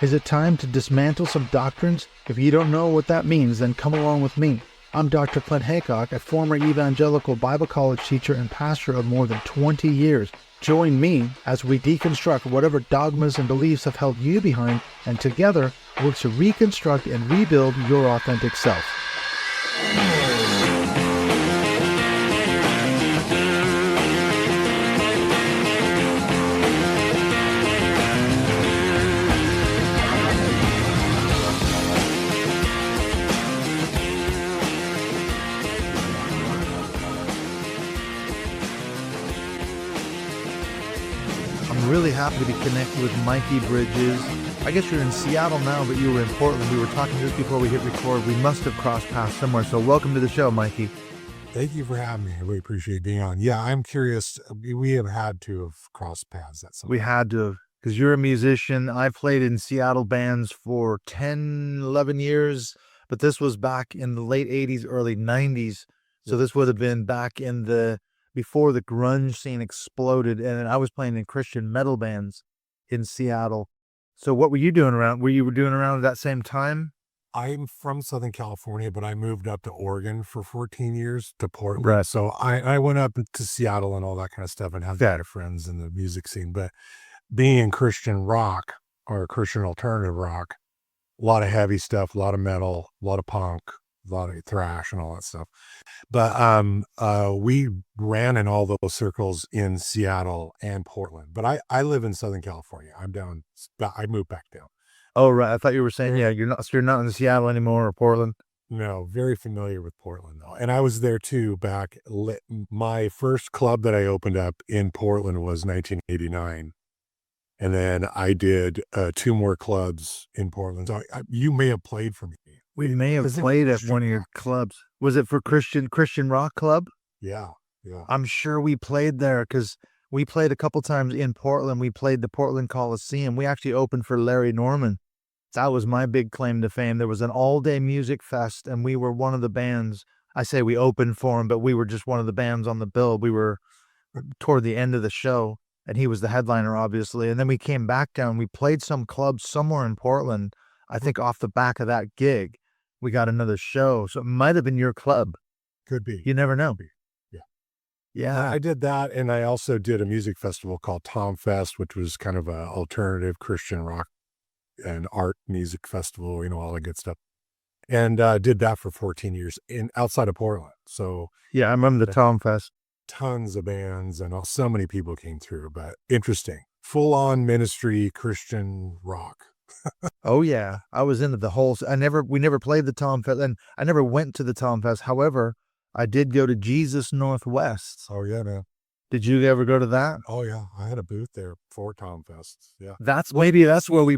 Is it time to dismantle some doctrines? If you don't know what that means, then come along with me. I'm Dr. Clint Haycock, a former evangelical Bible college teacher and pastor of more than 20 years. Join me as we deconstruct whatever dogmas and beliefs have held you behind, and together work to reconstruct and rebuild your authentic self. I'm really happy to be connected with Mikee Bridges. I guess you're in Seattle now, but you were in Portland. We were talking just before we hit record. We must have crossed paths somewhere. So welcome to the show, Mikee. Thank you for having me. I really appreciate being on. Yeah, I'm curious. We have had to have crossed paths at some We point. had to, because you're a musician. I played in Seattle bands for 10, 11 years, but this was back in the late 80s, early 90s. So this would have been back in before the grunge scene exploded, and I was playing in Christian metal bands in Seattle. So what were you doing around? Were you doing around at that same time? I'm from Southern California, but I moved up to Oregon for 14 years to Portland. Right. So I went up to Seattle and all that kind of stuff and have a lot of friends in the music scene. But being in Christian rock or Christian alternative rock, a lot of heavy stuff, a lot of metal, a lot of punk, a lot of thrash and all that stuff. But we ran in all those circles in Seattle and Portland. But I live in Southern California. I moved back down. Oh, right. I thought you were saying, you're not in Seattle anymore or Portland. No, very familiar with Portland though. And I was there too back. My first club that I opened up in Portland was 1989. And then I did 2 more clubs in Portland. So you may have played for me. We may have played at one of your clubs. Was it for Christian Rock Club? Yeah. I'm sure we played there because we played a couple times in Portland. We played the Portland Coliseum. We actually opened for Larry Norman. That was my big claim to fame. There was an all-day music fest, and we were one of the bands. I say we opened for him, but we were just one of the bands on the bill. We were toward the end of the show, and he was the headliner, obviously. And then we came back down. We played some clubs somewhere in Portland. I think off the back of that gig, we got another show. So it might have been your club. Could be. You never know. Yeah. I did that. And I also did a music festival called Tom Fest, which was kind of an alternative Christian rock and art music festival, all that good stuff. And did that for 14 years outside of Portland. So yeah, I remember the Tom Fest. Tons of bands and so many people came through, but interesting. Full on ministry, Christian rock. Oh yeah. I was into the whole, we never played the Tom Fest, and I never went to the Tom Fest. However, I did go to Jesus Northwest. Oh yeah, man. Did you ever go to that? Oh yeah. I had a booth there for Tom Fest. Yeah. That's where we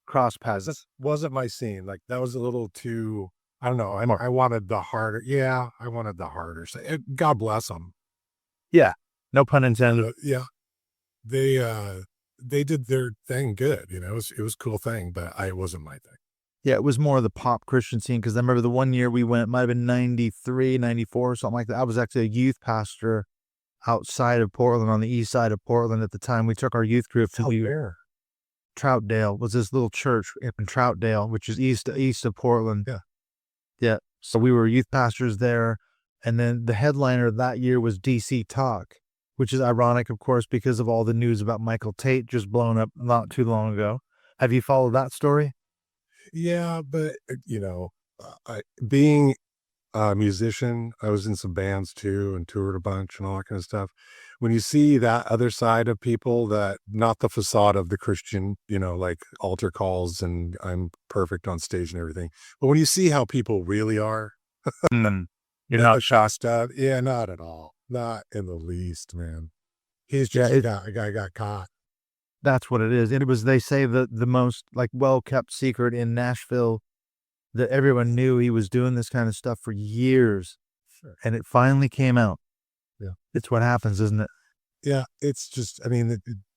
cross paths. That wasn't my scene. Like that was a little too, I don't know. I wanted the harder. Yeah. I wanted the harder. God bless them. Yeah. No pun intended. Yeah. They did their thing good. It was a cool thing, but it wasn't my thing. Yeah. It was more of the pop Christian scene. Cause I remember the one year we went, it might've been 93, 94, something like that. I was actually a youth pastor outside of Portland, on the east side of Portland at the time. We took our youth group to Troutdale was this little church in Troutdale, which is east of Portland. Yeah. So we were youth pastors there. And then the headliner that year was DC Talk, which is ironic, of course, because of all the news about Michael Tate just blown up not too long ago. Have you followed that story? Yeah, but being a musician, I was in some bands too and toured a bunch and all that kind of stuff. When you see that other side of people, that not the facade of the Christian, like altar calls and I'm perfect on stage and everything, but when you see how people really are, you're not shocked. Yeah, not at all. Not in the least, man. He's just a guy got caught. That's what it is. And it was, they say, the most well-kept secret in Nashville, that everyone knew he was doing this kind of stuff for years. Sure. And it finally came out. Yeah. It's what happens, isn't it? Yeah. It's just,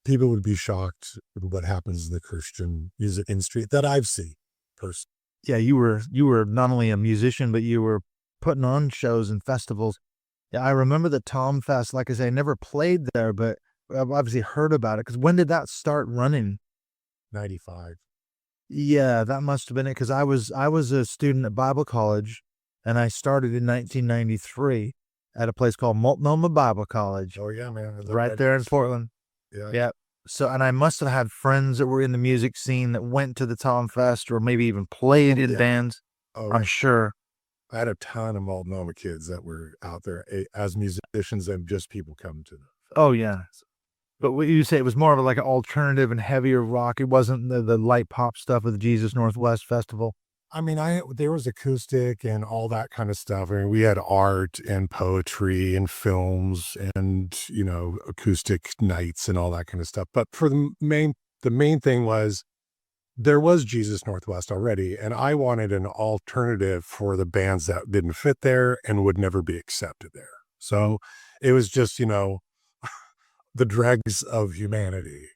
people would be shocked at what happens in the Christian music industry that I've seen personally. Yeah. You were not only a musician, but you were putting on shows and festivals. Yeah. I remember the Tom Fest. Like I say, I never played there, but I've obviously heard about it. Because when did that start running? 95. Yeah, that must have been it because I was a student at Bible college, and I started in 1993 at a place called Multnomah Bible College, Oh yeah, man. right there in Portland. Yeah. Yeah. So, and I must have had friends that were in the music scene that went to the Tom Fest or maybe even played in Yeah. bands. Oh, I'm right. sure. I had a ton of Multnomah kids that were out there as musicians and just people coming to the Oh yeah. fest. But what you say it was more of like an alternative and heavier rock. It wasn't the light pop stuff with the Jesus Northwest Festival. I mean, there was acoustic and all that kind of stuff. I mean, we had art and poetry and films and, acoustic nights and all that kind of stuff. But for the main thing was there was Jesus Northwest already, and I wanted an alternative for the bands that didn't fit there and would never be accepted there. So it was just, the dregs of humanity.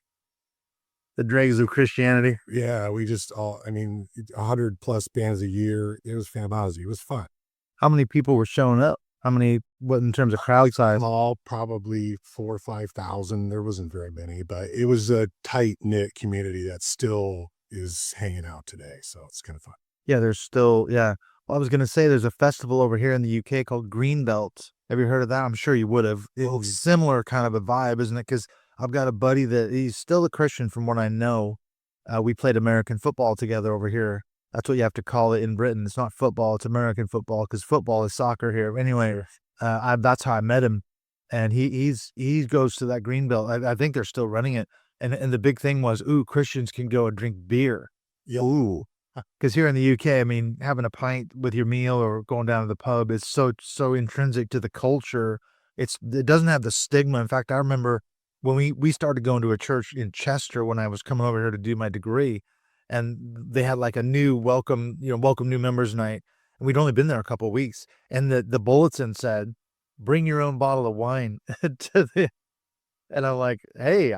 The dregs of Christianity. Yeah, we just I mean, 100 plus bands a year. It was fantastic. It was fun. How many people were showing up? How many, what in terms of crowd size? Small, probably 4 or 5,000. There wasn't very many, but it was a tight knit community that still is hanging out today. So it's kind of fun. Yeah, there's still, yeah. Well, I was going to say there's a festival over here in the UK called Greenbelt. Have you heard of that? I'm sure you would have. It's similar kind of a vibe, isn't it? Because I've got a buddy that he's still a Christian from what I know. We played American football together over here. That's what you have to call it in Britain. It's not football, it's American football because football is soccer here. Anyway, that's how I met him. And he goes to that Greenbelt. I think they're still running it. And the big thing was, Christians can go and drink beer. Yeah. Ooh. Because here in the UK, I mean, having a pint with your meal or going down to the pub is so intrinsic to the culture. It doesn't have the stigma. In fact, I remember when we started going to a church in Chester when I was coming over here to do my degree, and they had like a new welcome new members night, and we'd only been there a couple of weeks, and the bulletin said, "Bring your own bottle of wine to the," and I'm like, "Hey,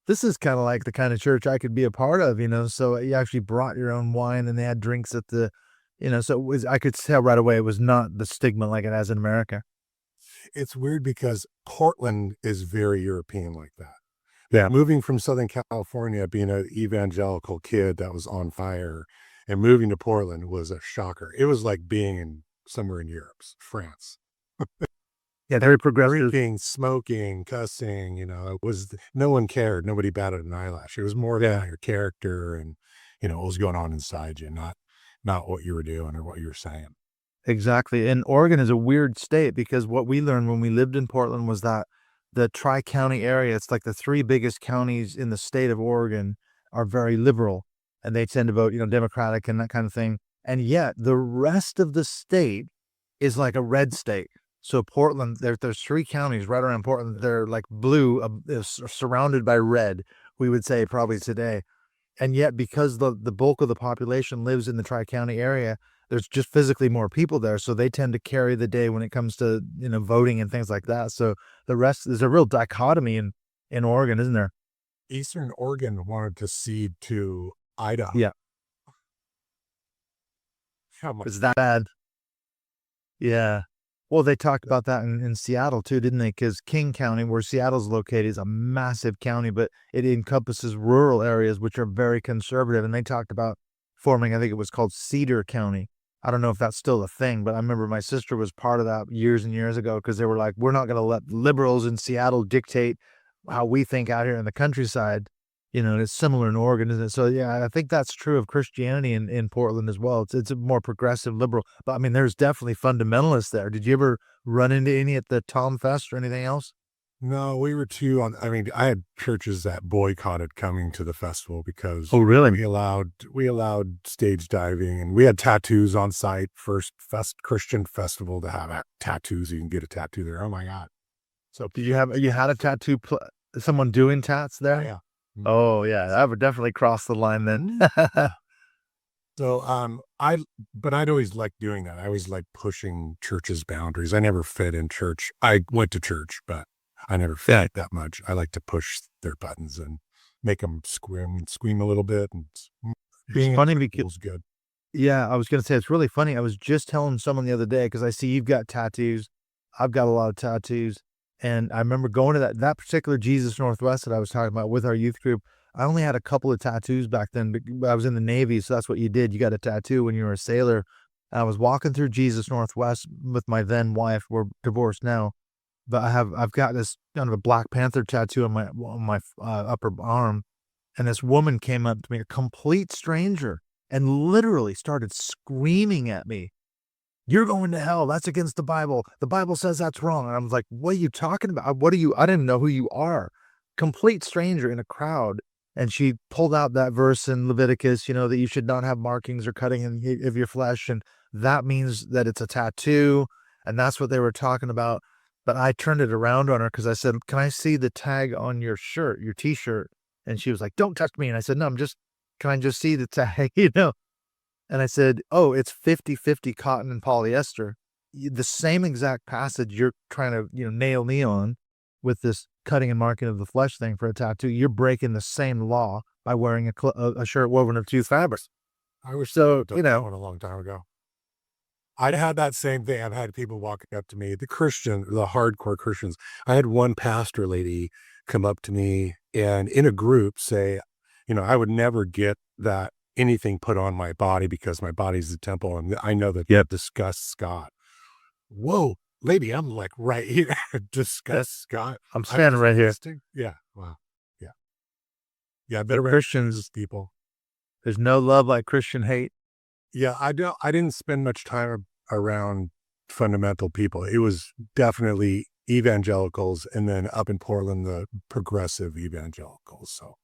this is kind of like the kind of church I could be a part of, so you actually brought your own wine and they had drinks at the, so I could tell right away it was not the stigma like it has in America. It's weird because Portland is very European like that. Yeah. Moving from Southern California, being an evangelical kid that was on fire and moving to Portland was a shocker. It was like being somewhere in Europe, France. Yeah, very progressive. Drinking, smoking, cussing, it was, no one cared. Nobody batted an eyelash. It was more about your character and, what was going on inside you, not what you were doing or what you were saying. Exactly. And Oregon is a weird state because what we learned when we lived in Portland was that the Tri-County area, it's like the three biggest counties in the state of Oregon are very liberal and they tend to vote, Democratic and that kind of thing. And yet the rest of the state is like a red state. So Portland, there's three counties right around Portland. They're like blue, surrounded by red, we would say probably today. And yet because the bulk of the population lives in the Tri-County area, there's just physically more people there. So they tend to carry the day when it comes to, voting and things like that. So the rest, there's a real dichotomy in Oregon, isn't there? Eastern Oregon wanted to cede to Idaho. Yeah. How much? It's that bad. Yeah. Well, they talked about that in Seattle too, didn't they? Because King County, where Seattle's located, is a massive county, but it encompasses rural areas, which are very conservative. And they talked about forming, I think it was called Cedar County. I don't know if that's still a thing, but I remember my sister was part of that years and years ago because they were like, we're not going to let liberals in Seattle dictate how we think out here in the countryside. And it's similar in Oregon, isn't it? So yeah, I think that's true of Christianity in Portland as well. It's a more progressive liberal, but I mean, there's definitely fundamentalists there. Did you ever run into any at the Tom Fest or anything else? No, we were I mean, I had churches that boycotted coming to the festival because really? we allowed stage diving and we had tattoos on site. First Christian festival to have tattoos. You can get a tattoo there. Oh my God. So you had a tattoo, someone doing tats there? Yeah. Oh yeah, that would definitely cross the line then. So, but I'd always liked doing that. I always liked pushing church's boundaries. I never fit in church. I went to church, but I never fit that much. I like to push their buttons and make them scream a little bit. And being funny because feels good. Yeah, I was going to say, it's really funny. I was just telling someone the other day, because I see you've got tattoos. I've got a lot of tattoos. And I remember going to that particular Jesus Northwest that I was talking about with our youth group. I only had a couple of tattoos back then. I was in the Navy, so that's what you did. You got a tattoo when you were a sailor. I was walking through Jesus Northwest with my then wife. We're divorced now, but I've got this kind of a Black Panther tattoo on my upper arm, and this woman came up to me, a complete stranger, and literally started screaming at me, "You're going to hell. That's against the Bible. The Bible says that's wrong." And I was like, "What are you talking about? I didn't know who you are." Complete stranger in a crowd. And she pulled out that verse in Leviticus, that you should not have markings or cutting of your flesh. And that means that it's a tattoo. And that's what they were talking about. But I turned it around on her because I said, "Can I see the tag on your shirt, your t-shirt?" And she was like, "Don't touch me." And I said, "No, can I just see the tag?" And I said, "Oh, it's 50-50 cotton and polyester." The same exact passage you're trying to, nail me on with this cutting and marking of the flesh thing for a tattoo. You're breaking the same law by wearing a shirt woven of two fabrics. I wish So, I'd done that one a long time ago. I'd had that same thing. I've had people walking up to me, the hardcore Christians. I had one pastor lady come up to me and in a group say, I would never get that anything put on my body because my body's the temple. And I know that disgusts God. Whoa, lady, I'm like right here. Disgusts God. I'm standing right here. Yeah. Wow. Yeah. Yeah. Better Christians, people. There's no love like Christian hate. Yeah. I didn't spend much time around fundamental people. It was definitely evangelicals, and then up in Portland, the progressive evangelicals. So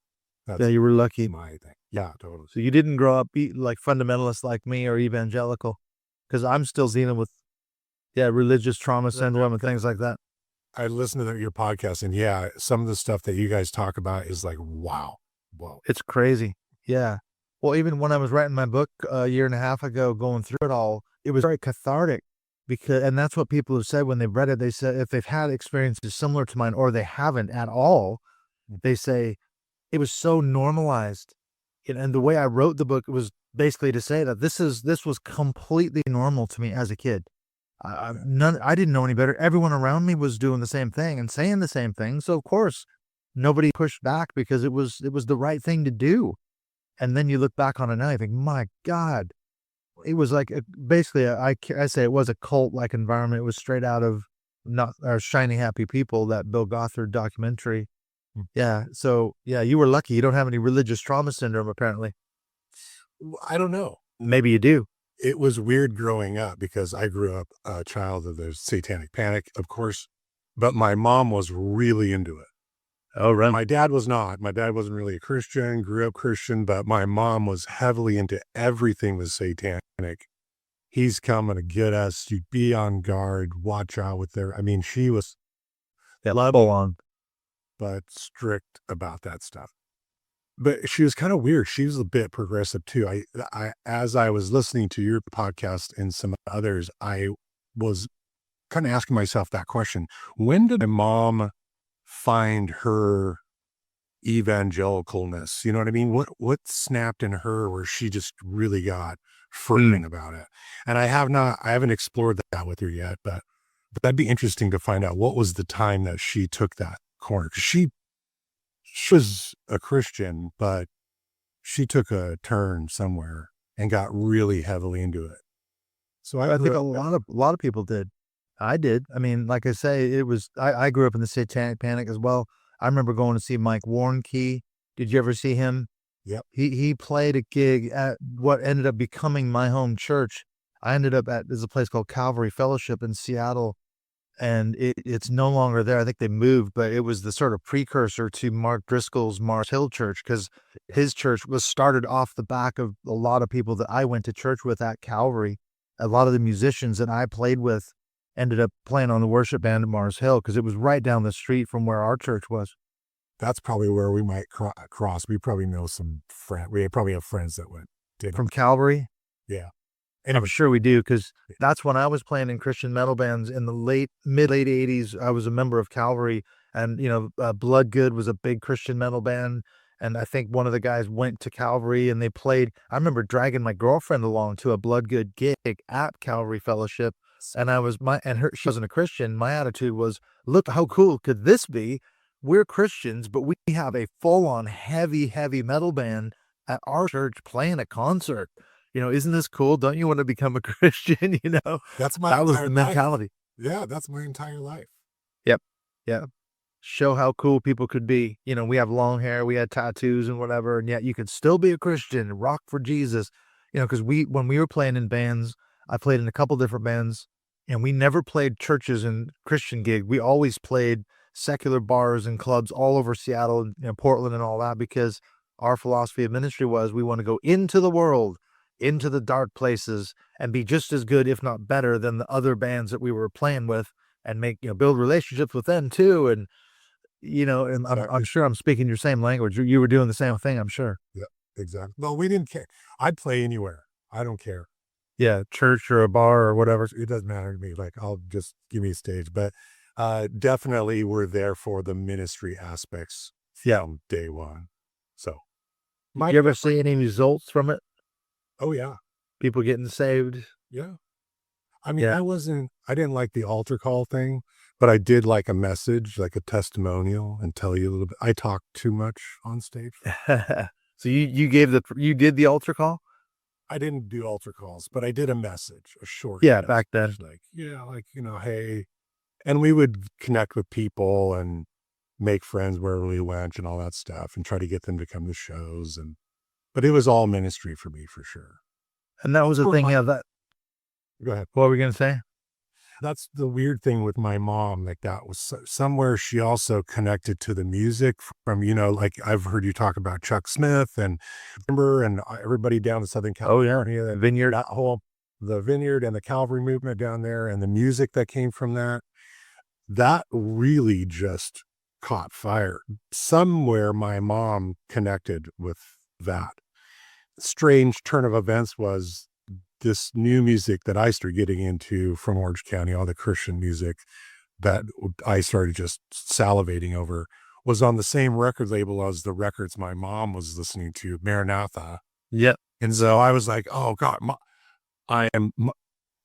yeah, you were lucky. My thing. Yeah, totally. So you didn't grow up like fundamentalists like me or evangelical, because I'm still dealing with religious trauma syndrome and things like that. I listened to your podcast, and some of the stuff that you guys talk about is like, wow. It's crazy. Yeah. Well, even when I was writing my book a year and a half ago, going through it all, it was very cathartic and that's what people have said when they've read it. They said if they've had experiences similar to mine or they haven't at all, they say it was so normalized. And the way I wrote the book was basically to say that this was completely normal to me as a kid. I didn't know any better. Everyone around me was doing the same thing and saying the same thing. So of course, nobody pushed back because it was the right thing to do. And then you look back on it now, you think, my God, it was like basically I say it was a cult-like environment. It was straight out of not our Shiny Happy People, that Bill Gothard documentary. Yeah. So you were lucky. You don't have any religious trauma syndrome, apparently. I don't know. Maybe you do. It was weird growing up because I grew up a child of the Satanic Panic, of course, but my mom was really into it. Oh, right. My dad was not. My dad wasn't really a Christian, grew up Christian, but my mom was heavily into everything with satanic. He's coming to get us. You be on guard, watch out with their, she was level on, but strict about that stuff. But she was kind of weird. She was a bit progressive too. As I was listening to your podcast and some others, I was kind of asking myself that question. When did my mom find her evangelicalness? You know what I mean? What snapped in her where she just really got fervent about it? And I haven't explored that with her yet, but that'd be interesting to find out what was the time that she took that corner. 'Cause she was a Christian, but she took a turn somewhere and got really heavily into it. So I think a lot of people did. I did. Like I say, I grew up in the Satanic Panic as well. I remember going to see Mike Warnke. Did you ever see him? Yep. He played a gig at what ended up becoming my home church. I ended up there's a place called Calvary Fellowship in Seattle, and it's no longer there. I think they moved, but it was the sort of precursor to Mark Driscoll's Mars Hill Church, because his church was started off the back of a lot of people that I went to church with at Calvary. A lot of the musicians that I played with ended up playing on the worship band at Mars Hill because it was right down the street from where our church was. That's probably where we might cross. We probably know some friends. We probably have friends that went. From Calvary? Yeah. And I'm sure we do, because that's when I was playing in Christian metal bands in the mid-late 80s. I was a member of Calvary, and, Blood Good was a big Christian metal band. And I think one of the guys went to Calvary and they played. I remember dragging my girlfriend along to a Blood Good gig at Calvary Fellowship. And she wasn't a Christian. My attitude was, look, how cool could this be? we're Christians, but we have a full-on heavy metal band at our church playing a concert. Isn't this cool? Don't you want to become a Christian? That's my That was the entire life. mentality. Yeah, that's my entire life. Yep. Yeah. Show how cool people could be. We have long hair, we had tattoos and whatever, and yet you could still be a Christian, rock for Jesus. Because when we were playing in bands, I played in a couple different bands, and we never played churches and Christian gig. We always played secular bars and clubs all over Seattle and Portland and all that, because our philosophy of ministry was we want to go into the world, into the dark places, and be just as good, if not better, than the other bands that we were playing with, and build relationships with them too. And I'm sure I'm speaking your same language. You were doing the same thing, I'm sure. Yeah, exactly. Well, we didn't care. I'd play anywhere. I don't care. Yeah, church or a bar or whatever. It doesn't matter to me. Like, I'll just give me a stage. But definitely we're there for the ministry aspects from day one. So. You ever see any results from it? Oh, yeah. People getting saved? Yeah. I mean, I didn't like the altar call thing, but I did like a message, like a testimonial, and tell you a little bit. I talk too much on stage. So you did the altar call? I didn't do altar calls, but I did a message, a short message, back then. Hey, and we would connect with people and make friends wherever we went and all that stuff, and try to get them to come to shows. But it was all ministry for me, for sure. And that was the thing. Go ahead. What were we going to say? That's the weird thing with my mom. Like, that was somewhere she also connected to the music from, like I've heard you talk about Chuck Smith and everybody down in Southern California. Oh, yeah. Vineyard. The Vineyard and the Calvary movement down there, and the music that came from that really just caught fire. Somewhere my mom connected with that. Strange turn of events was this new music that I started getting into from Orange County, all the Christian music that I started just salivating over, was on the same record label as the records my mom was listening to, Maranatha. Yep. And so I was like, oh God,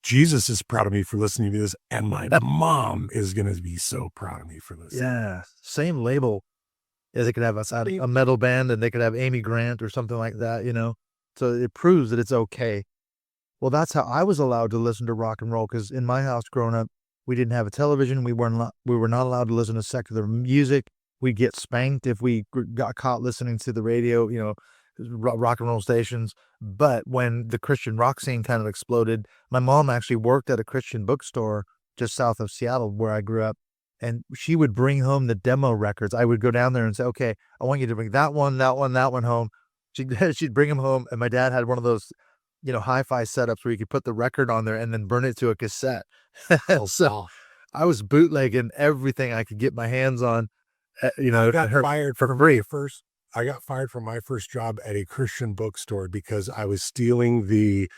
Jesus is proud of me for listening to this, and my mom is going to be so proud of me for listening. Yeah. Same label. Yeah, they could have a metal band, and they could have Amy Grant or something like that, So it proves that it's okay. Well, that's how I was allowed to listen to rock and roll, because in my house growing up, we didn't have a television. We were not allowed to listen to secular music. We'd get spanked if we got caught listening to the radio, rock and roll stations. But when the Christian rock scene kind of exploded, my mom actually worked at a Christian bookstore just south of Seattle where I grew up, and she would bring home the demo records. I would go down there and say, okay, I want you to bring that one home. She'd bring them home, and my dad had one of those hi-fi setups where you could put the record on there and then burn it to a cassette. So I was bootlegging everything I could get my hands on. I got fired for free. I got fired from my first job at a Christian bookstore because I was stealing the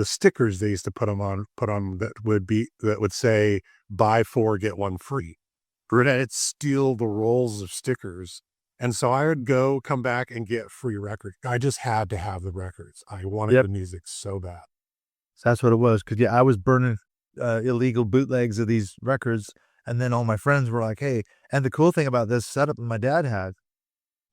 stickers they used to put on that would say buy 4 get 1 free. I'd steal the rolls of stickers. And so I would come back and get free records. I just had to have the records. I wanted the music so bad. So that's what it was. Because I was burning illegal bootlegs of these records. And then all my friends were like, hey, and the cool thing about this setup that my dad had,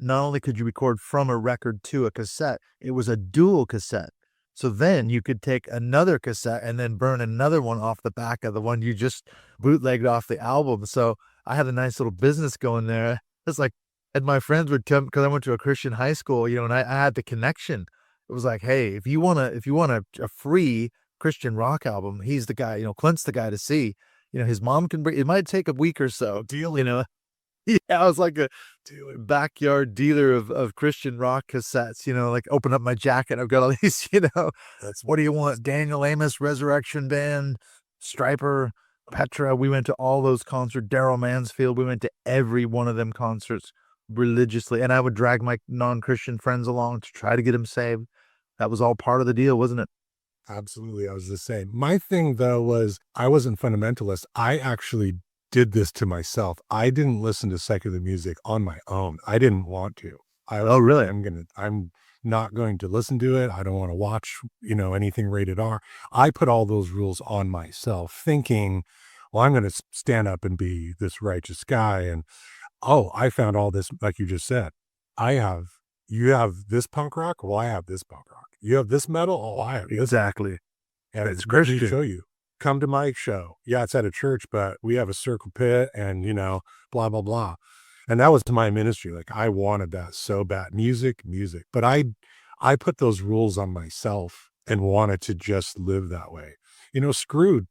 not only could you record from a record to a cassette, it was a dual cassette. So then you could take another cassette and then burn another one off the back of the one you just bootlegged off the album. So I had a nice little business going there. It's like, and my friends would come, because I went to a Christian high school, and I had the connection. It was like, hey, if you want a free Christian rock album, he's the guy, Clint's the guy to see. His mom can bring, it might take a week or so. Yeah, I was like a backyard dealer of Christian rock cassettes, like open up my jacket. I've got all these, what do you want? Daniel Amos, Resurrection Band, Stryper, Petra. We went to all those concerts. Daryl Mansfield. We went to every one of them concerts religiously. And I would drag my non-Christian friends along to try to get them saved. That was all part of the deal, wasn't it? Absolutely. I was the same. My thing, though, was I wasn't fundamentalist. I actually did this to myself. I didn't listen to secular music on my own. I didn't want to. Oh, really? I'm not going to listen to it. I don't want to watch, anything rated R. I put all those rules on myself, thinking, well, I'm going to stand up and be this righteous guy. And, oh, I found all this, like you just said. You have this punk rock? Well, I have this punk rock. You have this metal? Oh, I have this. Exactly. And It's let me Christian. show you. Come to my show. Yeah, it's at a church, but we have a circle pit and, blah, blah, blah. And that was my ministry. Like, I wanted that so bad. Music. But I put those rules on myself and wanted to just live that way. Screw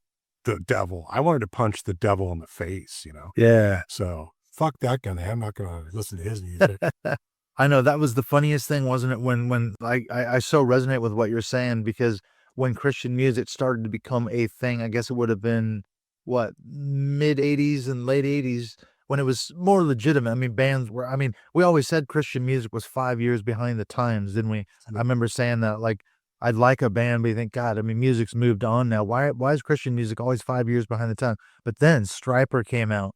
the devil. I wanted to punch the devil in the face, Yeah. So fuck that guy. I'm not going to listen to his music. I know that was the funniest thing, wasn't it? When I so resonate with what you're saying, because when Christian music started to become a thing, I guess it would have been what, mid 80s and late 80s, when it was more legitimate. I mean, we always said Christian music was 5 years behind the times, didn't we? I remember saying that, like, I'd like a band, but you think, God, I mean, music's moved on now. Why is Christian music always 5 years behind the time? But then Stryper came out.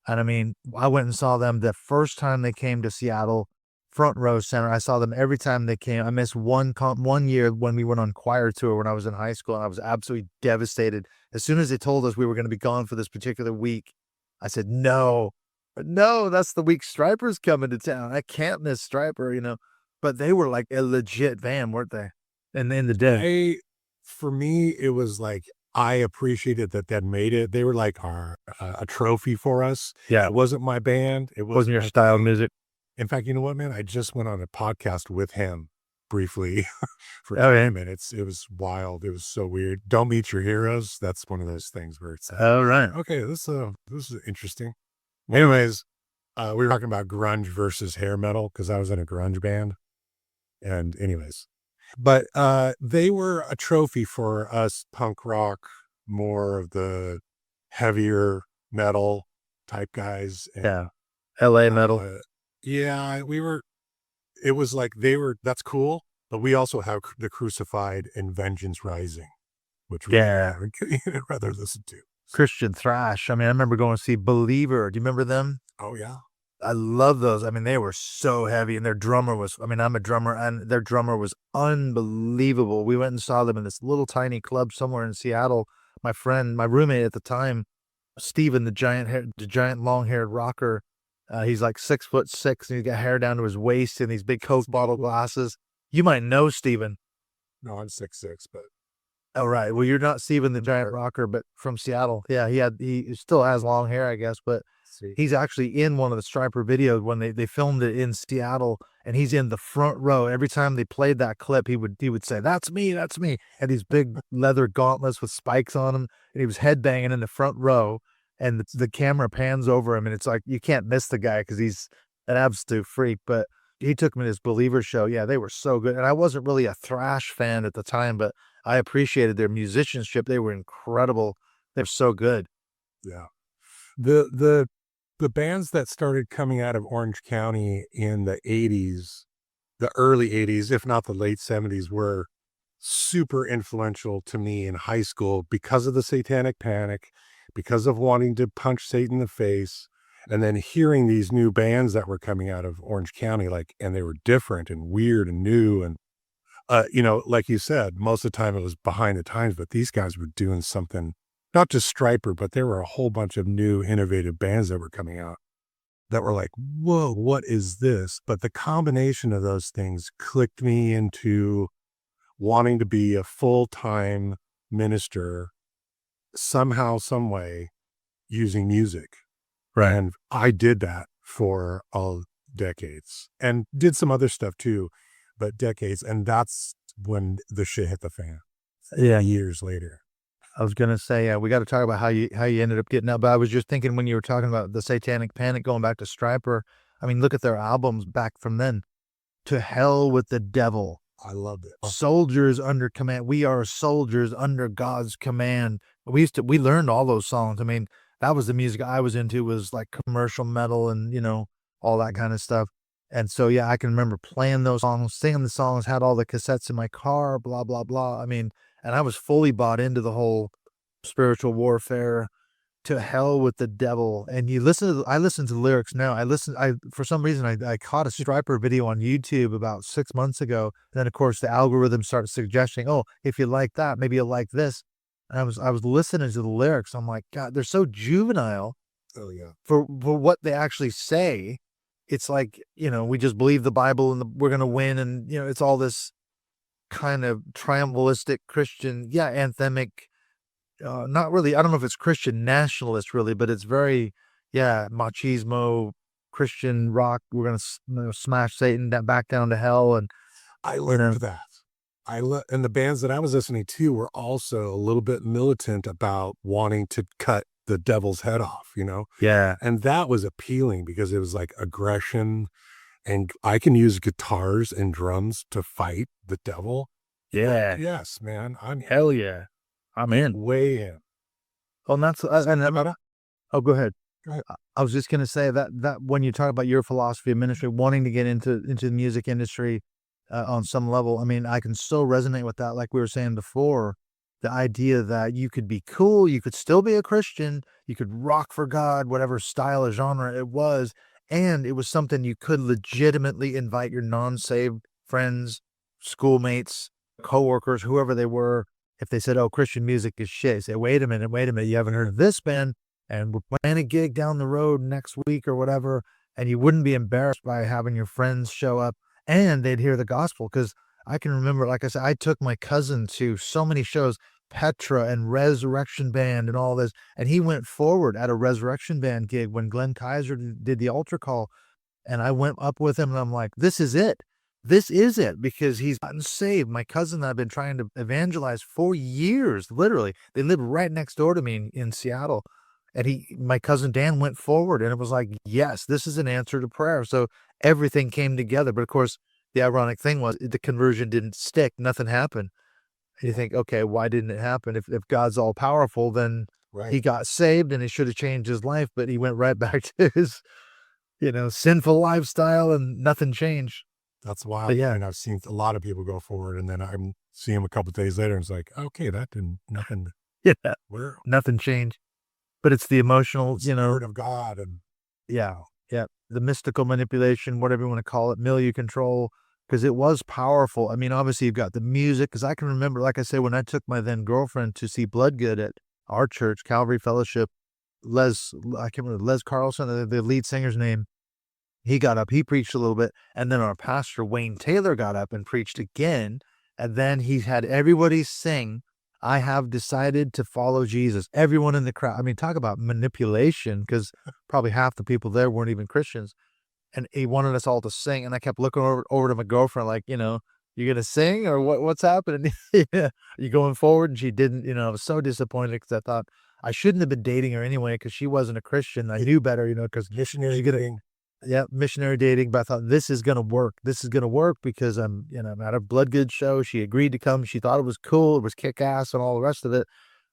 And I mean, I went and saw them the first time they came to Seattle, front row center. I saw them every time they came. I missed one year when we went on choir tour when I was in high school, and I was absolutely devastated. As soon as they told us we were going to be gone for this particular week, I said, no, that's the week Stryper's coming to town. I can't miss Stryper. But they were like a legit band, weren't they? And in the day. For me, it was like, I appreciated that made it. They were like a trophy for us. Yeah. It wasn't my band. It Wasn't your style of music. In fact, you know what, man? I just went on a podcast with him briefly for 20 Okay. minutes. It was wild. It was so weird. Don't meet your heroes. That's one of those things where it's like, All right. okay, this is interesting. Anyways, we were talking about grunge versus hair metal because I was in a grunge band. And anyways, but they were a trophy for us punk rock, more of the heavier metal type guys. And, Yeah. LA metal. yeah, it was like that's cool, but we also have the Crucified and Vengeance Rising, which we rather listen to. Christian thrash. I mean, I remember going to see Believer. Do you remember them? Oh, yeah. I love those. I mean, they were so heavy, and their drummer was, I mean, I'm a drummer, and their drummer was unbelievable. We went and saw them in this little tiny club somewhere in Seattle. My roommate at the time, Steven, the giant long-haired rocker, he's like 6'6", and he's got hair down to his waist and these big Coke bottle glasses. You might know Steven. No, I'm 6'6", but. Oh, right. Well, you're not Steven the giant rocker, but from Seattle. Yeah, he still has long hair, I guess, but he's actually in one of the Stryper videos when they filmed it in Seattle, and he's in the front row. Every time they played that clip, he would say, "That's me, that's me." And these big leather gauntlets with spikes on them, and he was headbanging in the front row, and the camera pans over him, and it's like, you can't miss the guy because he's an absolute freak. But he took me to his Believer show. Yeah, they were so good. And I wasn't really a thrash fan at the time, but I appreciated their musicianship. They were incredible. They're so good. Yeah. The bands that started coming out of Orange County in the 80s, the early 80s, if not the late 70s, were super influential to me in high school because of the Satanic Panic, because of wanting to punch Satan in the face, and then hearing these new bands that were coming out of Orange County, and they were different and weird and new. And, like you said, most of the time it was behind the times, but these guys were doing something, not just Stryper, but there were a whole bunch of new innovative bands that were coming out that were like, whoa, what is this? But the combination of those things clicked me into wanting to be a full-time minister somehow, some way, using music. Right. And I did that for all decades and did some other stuff too, but decades. And that's when the shit hit the fan. Yeah. Years later. I was going to say, we got to talk about how you ended up getting out. But I was just thinking when you were talking about the Satanic Panic, going back to Stryper, I mean, look at their albums back from then. To Hell with the Devil. I loved it. Soldiers Under Command. We are soldiers under God's command. We learned all those songs. I mean, that was the music I was into, was like commercial metal and, all that kind of stuff. And so, yeah, I can remember playing those songs, singing the songs, had all the cassettes in my car, blah, blah, blah. I mean, and I was fully bought into the whole spiritual warfare. To Hell with the Devil. And I listen to the lyrics now. For some reason, I caught a Stryper video on YouTube about 6 months ago. And then, of course, the algorithm starts suggesting, oh, if you like that, maybe you'll like this. And I was listening to the lyrics. I'm like, God, they're so juvenile Oh yeah. for what they actually say. It's like, we just believe the Bible and we're going to win. And, it's all this kind of triumphalistic Christian, anthemic, not really, I don't know if it's Christian nationalist really, but it's very, machismo, Christian rock. We're going to smash Satan back down to hell. And, I learned that. And the bands that I was listening to were also a little bit militant about wanting to cut the devil's head off, yeah, and that was appealing because it was like aggression, and I can use guitars and drums to fight the devil. yeah, Yes, man. I'm hell yeah. I'm in. way in. Oh, and that's, oh, go ahead. Go ahead. I was just going to say that when you talk about your philosophy of ministry, wanting to get into the music industry on some level, I mean, I can so resonate with that. Like we were saying before, the idea that you could be cool, you could still be a Christian, you could rock for God, whatever style or genre it was, and it was something you could legitimately invite your non-saved friends, schoolmates, coworkers, whoever they were. If they said, "Oh, Christian music is shit," you say, wait a minute, you haven't heard of this band? And we're playing a gig down the road next week or whatever, and you wouldn't be embarrassed by having your friends show up and they'd hear the gospel. Because I can remember, like I said, I took my cousin to so many shows, Petra and Resurrection Band and all this, and he went forward at a Resurrection Band gig when Glenn Kaiser did the altar call, and I went up with him and I'm like, this is it. This is it, because he's gotten saved. My cousin that I've been trying to evangelize for years, literally. They live right next door to me in Seattle. And my cousin Dan went forward and it was like, yes, this is an answer to prayer. So everything came together. But of course, the ironic thing was the conversion didn't stick. Nothing happened. And you think, okay, why didn't it happen? If God's all powerful, then Right. he got saved and he should have changed his life, but he went right back to his, sinful lifestyle and nothing changed. That's wild. But yeah, And I've seen a lot of people go forward, and then I'm see them a couple of days later, and it's like, okay, that didn't nothing. yeah, Where nothing changed. But it's the emotional, Spirit of God, and yeah, yeah, the mystical manipulation, whatever you want to call it, milieu control, because it was powerful. I mean, obviously you've got the music, because I can remember, like I said, when I took my then girlfriend to see Bloodgood at our church, Calvary Fellowship, I can't remember, Les Carlson, the lead singer's name. He got up, he preached a little bit, and then our pastor, Wayne Taylor, got up and preached again, and then he had everybody sing, "I have decided to follow Jesus." Everyone in the crowd. I mean, talk about manipulation, because probably half the people there weren't even Christians, and he wanted us all to sing, and I kept looking over to my girlfriend like, "You gonna sing or what's happening?" Yeah. "You going forward?" And she didn't, I was so disappointed because I thought I shouldn't have been dating her anyway because she wasn't a Christian. I knew better, because missionary she's gonna, thing. yeah, missionary dating, but I thought this is gonna work. This is gonna work because I'm at a Bloodgood show. She agreed to come. She thought it was cool. It was kick ass and all the rest of it,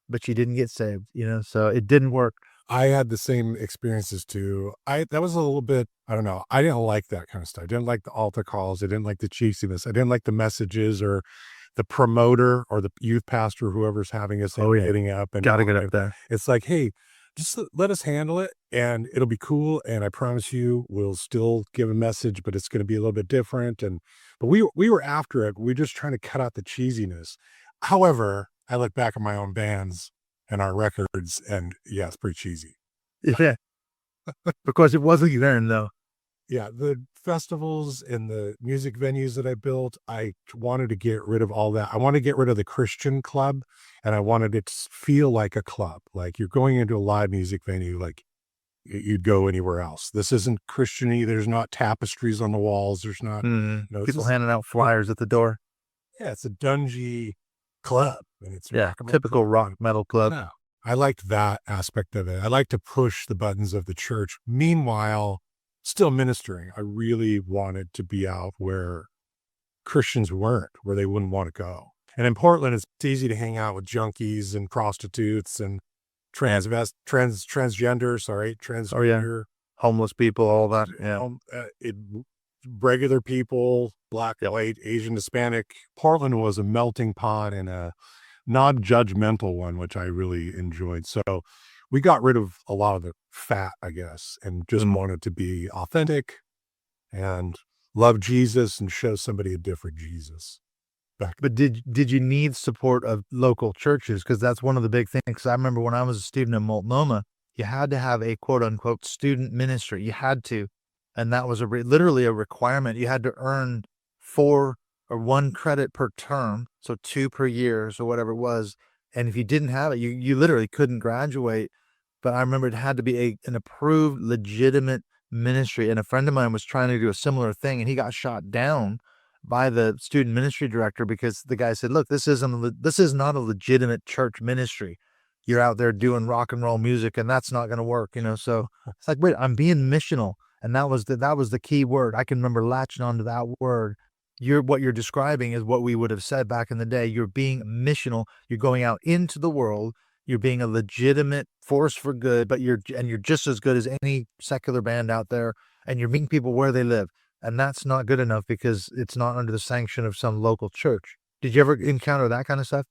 but she didn't get saved, so it didn't work. I had the same experiences too. That was a little bit, I don't know. I didn't like that kind of stuff. I didn't like the altar calls. I didn't like the cheesiness. I didn't like the messages or the promoter or the youth pastor, whoever's having us Oh, yeah. getting up and Gotta get up there. it's like, hey, just let us handle it and it'll be cool. And I promise you, we'll still give a message, but it's going to be a little bit different. But we were after it. We're just trying to cut out the cheesiness. However, I look back at my own bands and our records, and yeah, it's pretty cheesy. Yeah. Because it wasn't then, though. Yeah, the festivals and the music venues that I built, I wanted to get rid of all that. I want to get rid of the Christian club, and I wanted it to feel like a club. Like you're going into a live music venue, like you'd go anywhere else. This isn't Christian-y. There's not tapestries on the walls. There's not, People handing out flyers at the door. yeah, it's a dungy club, and it's Yeah, rock and roll typical club. rock metal club. No, I liked that aspect of it. I like to push the buttons of the church. Meanwhile, still ministering. I really wanted to be out where Christians weren't, where they wouldn't want to go. And in Portland, it's easy to hang out with junkies and prostitutes and transgender, Oh, yeah. Homeless people, all that. Yeah. Regular people, black, white, Asian, Hispanic. Portland was a melting pot and a non-judgmental one, which I really enjoyed. So we got rid of a lot of the fat, I guess, and just wanted to be authentic and love Jesus and show somebody a different Jesus. But did you need support of local churches? Because that's one of the big things. I remember when I was a student at Multnomah, you had to have a quote unquote student ministry. You had to, and that was literally a requirement. You had to earn 4 or 1 credit per term, so 2 per year, so whatever it was. And if you didn't have it, you literally couldn't graduate. But I remember it had to be an approved, legitimate ministry. And a friend of mine was trying to do a similar thing, and he got shot down by the student ministry director because the guy said, "Look, this is not a legitimate church ministry. You're out there doing rock and roll music, and that's not going to work." So it's like, wait, I'm being missional, and that was the key word. I can remember latching onto that word. What you're describing is what we would have said back in the day. You're being missional. You're going out into the world. You're being a legitimate force for good, but you're just as good as any secular band out there, and you're meeting people where they live. And that's not good enough because it's not under the sanction of some local church. Did you ever encounter that kind of stuff?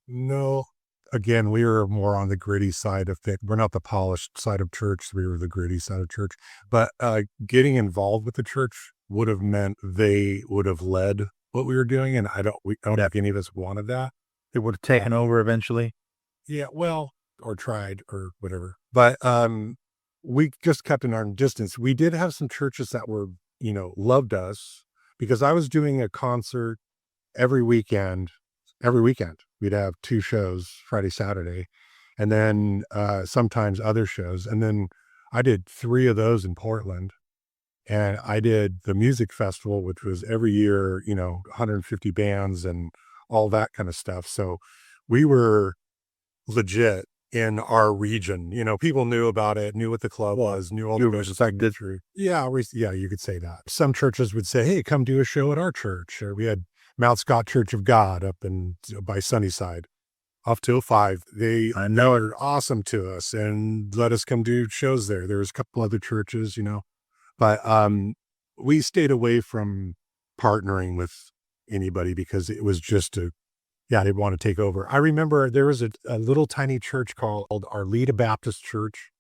No. Again, we were more on the gritty side of things. We're not the polished side of church. We were the gritty side of church. But getting involved with the church would have meant they would have led what we were doing. And I don't think any of us wanted that. It would have taken over eventually. Yeah, well, or tried or whatever. But we just kept an arm distance. We did have some churches that were, loved us because I was doing a concert every weekend. Every weekend we'd have 2 shows, Friday, Saturday, and then sometimes other shows. And then I did 3 of those in Portland. And I did the music festival, which was every year, 150 bands and all that kind of stuff. So we were legit in our region. People knew about it, knew what the club was, knew all the true. Yeah, you could say that. Some churches would say, "Hey, come do a show at our church." Or we had Mount Scott Church of God up by Sunnyside, off 205. I know are awesome to us and let us come do shows there. There was a couple other churches, but we stayed away from partnering with anybody because it was just they want to take over. I remember there was a little tiny church called Arleta Baptist Church,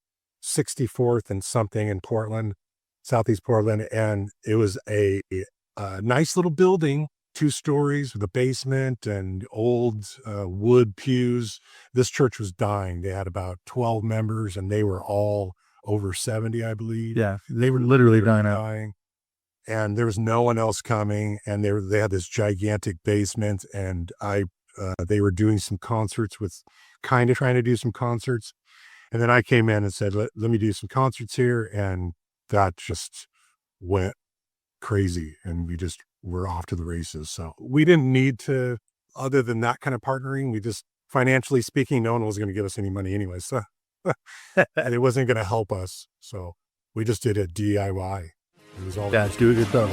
64th and something in Portland, Southeast Portland. And it was a nice little building, 2 stories with a basement and old wood pews. This church was dying. They had about 12 members and they were all over 70, I believe. Yeah, they were literally dying. And there was no one else coming. And they had this gigantic basement. And they were doing some concerts trying to do some concerts. And then I came in and said, let me do some concerts here. And that just went crazy. And we just were off to the races. So we didn't need to, other than that kind of partnering, we just, financially speaking, no one was going to give us any money anyway. So and it wasn't going to help us. So we just did it DIY. It was all do a good job.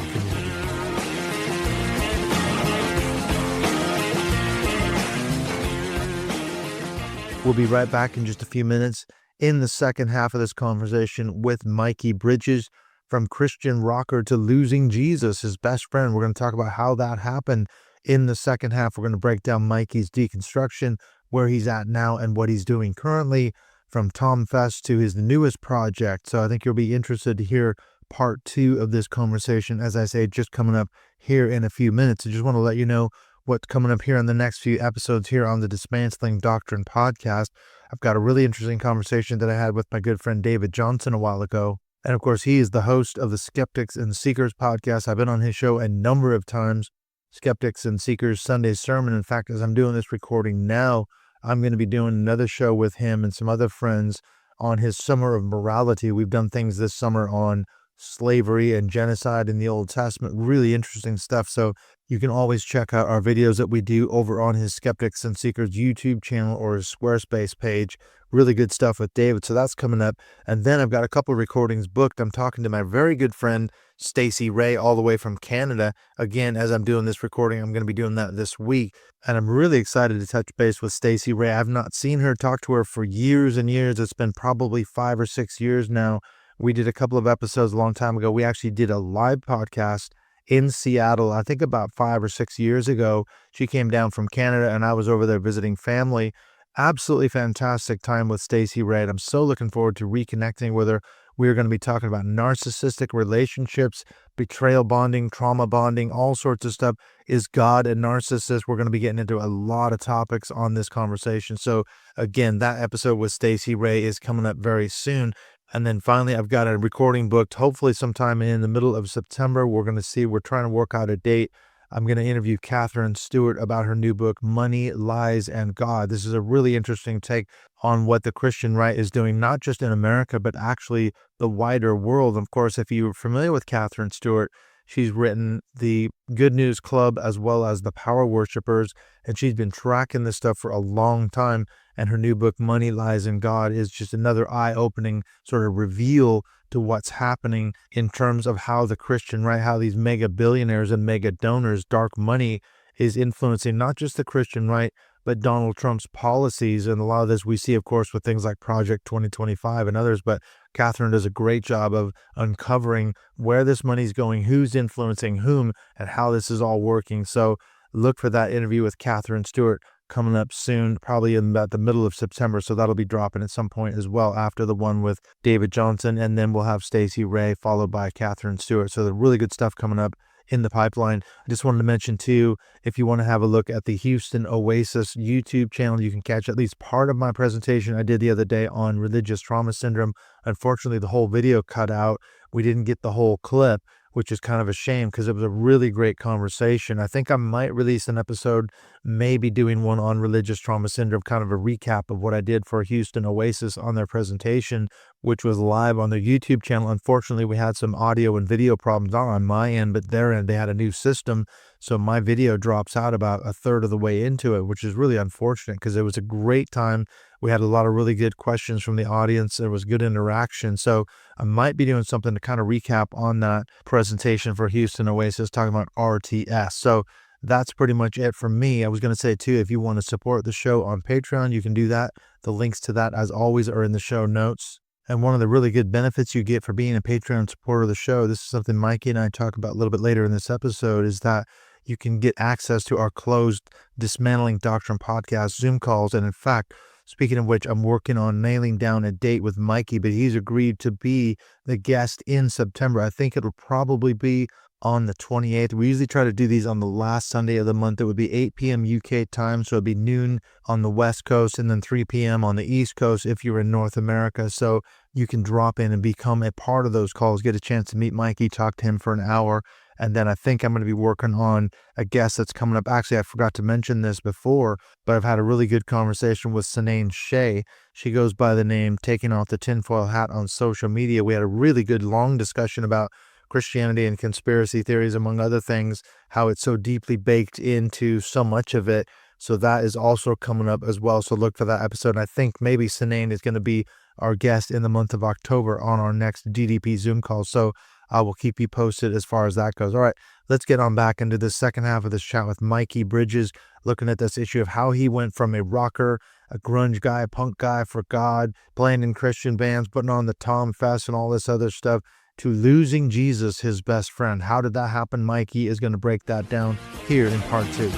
We'll be right back in just a few minutes in the second half of this conversation with Mikee Bridges, from Christian rocker to losing Jesus, his best friend. We're going to talk about how that happened in the second half. We're going to break down Mikee's deconstruction, where he's at now and what he's doing currently, from Tom Fest to his newest project. So I think you'll be interested to hear part 2 of this conversation, as I say, just coming up here in a few minutes. I just want to let you know what's coming up here in the next few episodes here on the Dismantling Doctrine podcast. I've got a really interesting conversation that I had with my good friend David Johnson a while ago. And of course, he is the host of the Skeptics and Seekers podcast. I've been on his show a number of times, Skeptics and Seekers Sunday Sermon. In fact, as I'm doing this recording now, I'm going to be doing another show with him and some other friends on his Summer of Morality. We've done things this summer on slavery and genocide in the Old Testament. Really interesting stuff. So you can always check out our videos that we do over on his Skeptics and Seekers YouTube channel or his Squarespace page. Really good stuff with David. So that's coming up. And then I've got a couple recordings booked. I'm talking to my very good friend, Stacey Ray, all the way from Canada. Again, as I'm doing this recording, I'm going to be doing that this week. And I'm really excited to touch base with Stacey Ray. I've not seen her, talked to her for years and years. It's been probably 5 or 6 years now. We did a couple of episodes a long time ago. We actually did a live podcast in Seattle, I think about 5 or 6 years ago. She came down from Canada and I was over there visiting family. Absolutely fantastic time with Stacey Ray. I'm so looking forward to reconnecting with her. We are going to be talking about narcissistic relationships, betrayal bonding, trauma bonding, all sorts of stuff. Is God a narcissist? We're going to be getting into a lot of topics on this conversation. So again, that episode with Stacey Ray is coming up very soon. And then finally, I've got a recording booked, hopefully sometime in the middle of September. We're going to see, we're trying to work out a date. I'm going to interview Catherine Stewart about her new book, Money, Lies, and God. This is a really interesting take on what the Christian right is doing, not just in America, but actually the wider world. Of course, if you're familiar with Catherine Stewart, she's written the Good News Club as well as the Power Worshippers, and she's been tracking this stuff for a long time. And her new book, Money, Lies, and God, is just another eye-opening sort of reveal to what's happening in terms of how the Christian right, how these mega billionaires and mega donors, dark money, is influencing not just the Christian right, but Donald Trump's policies. And a lot of this we see, of course, with things like Project 2025 and others. But Catherine does a great job of uncovering where this money's going, who's influencing whom, and how this is all working. So look for that interview with Catherine Stewart coming up soon, probably in about the middle of September. So that'll be dropping at some point as well after the one with David Johnson. And then we'll have Stacey Ray followed by Catherine Stewart. So the really good stuff coming up in the pipeline. I just wanted to mention too, if you want to have a look at the Houston Oasis YouTube channel, you can catch at least part of my presentation I did the other day on religious trauma syndrome. Unfortunately, the whole video cut out. We didn't get the whole clip, which is kind of a shame because it was a really great conversation. I think I might release an episode, maybe doing one on religious trauma syndrome, kind of a recap of what I did for Houston Oasis on their presentation, which was live on their YouTube channel. Unfortunately, we had some audio and video problems not on my end, but their end, they had a new system. So my video drops out about a third of the way into it, which is really unfortunate because it was a great time. We had a lot of really good questions from the audience. There was good interaction. So I might be doing something to kind of recap on that presentation for Houston Oasis, talking about RTS. So that's pretty much it for me. I was going to say too, if you want to support the show on Patreon, you can do that. The links to that, as always, are in the show notes. And one of the really good benefits you get for being a Patreon supporter of the show, this is something Mikey and I talk about a little bit later in this episode, is that you can get access to our closed Dismantling Doctrine podcast Zoom calls. And in fact, speaking of which, I'm working on nailing down a date with Mikey, but he's agreed to be the guest in September. I think it'll probably be on the 28th. We usually try to do these on the last Sunday of the month. It would be 8 p.m. UK time, so it'd be noon on the West Coast and then 3 p.m. on the East Coast if you're in North America. So you can drop in and become a part of those calls, get a chance to meet Mikey, talk to him for an hour. And then I think I'm going to be working on a guest that's coming up. Actually, I forgot to mention this before, but I've had a really good conversation with Sinane Shea. She goes by the name Taking Off the Tinfoil Hat on social media. We had a really good long discussion about Christianity and conspiracy theories, among other things, how it's so deeply baked into so much of it. So that is also coming up as well. So look for that episode. And I think maybe Sinane is going to be our guest in the month of October on our next DDP Zoom call. So I will keep you posted as far as that goes. All right, let's get on back into the second half of this chat with Mikee Bridges, looking at this issue of how he went from a rocker, a grunge guy, a punk guy for God, playing in Christian bands, putting on the Tom Fest and all this other stuff, to losing Jesus, his best friend. How did that happen? Mikey is going to break that down here in part 2.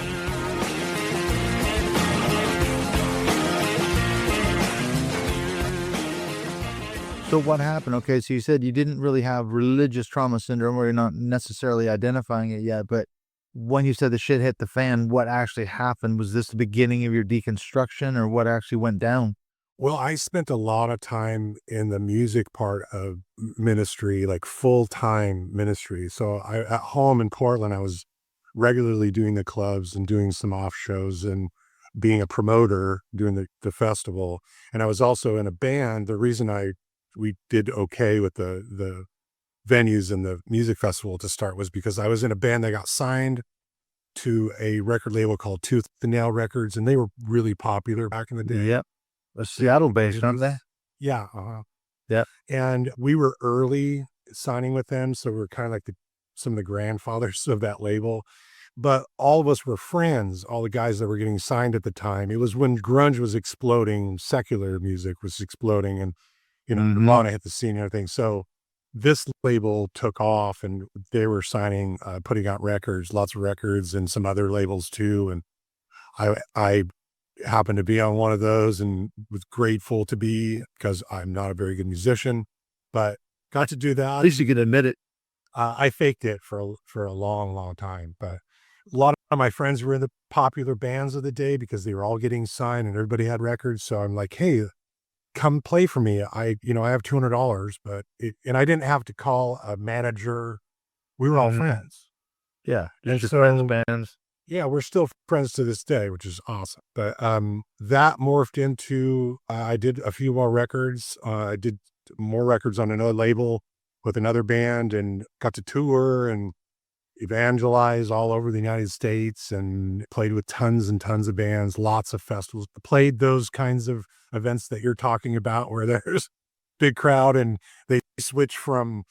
So what happened? Okay, so you said you didn't really have religious trauma syndrome, or you're not necessarily identifying it yet, but when you said the shit hit the fan, what actually happened? Was this the beginning of your deconstruction, or what actually went down? Well, I spent a lot of time in the music part of ministry, like full-time ministry. So at home in Portland, I was regularly doing the clubs and doing some off shows and being a promoter, doing the festival. And I was also in a band. The reason we did okay with the venues and the music festival to start was because I was in a band that got signed to a record label called Tooth and Nail Records, and they were really popular back in the day. Yep. Seattle based, aren't they? Yeah. Yep. And we were early signing with them. So we're kind of like some of the grandfathers of that label. But all of us were friends, all the guys that were getting signed at the time. It was when grunge was exploding, secular music was exploding, and, Nirvana hit the scene and everything. So this label took off, and they were signing, putting out records, lots of records, and some other labels too. And I happened to be on one of those and was grateful to be, because I'm not a very good musician, but got to do At that. least you can admit it. I faked it for a long, long time, but a lot of my friends were in the popular bands of the day because they were all getting signed and everybody had records. So I'm like, hey, come play for me. I have $200, and I didn't have to call a manager. We were all Mhm. friends. Yeah, And just so, friends, bands. yeah, we're still friends to this day, which is awesome. But that morphed into I did a few more records. I did more records on another label with another band and got to tour and evangelize all over the United States and played with tons and tons of bands, lots of festivals, played those kinds of events that you're talking about where there's big crowd and they switch from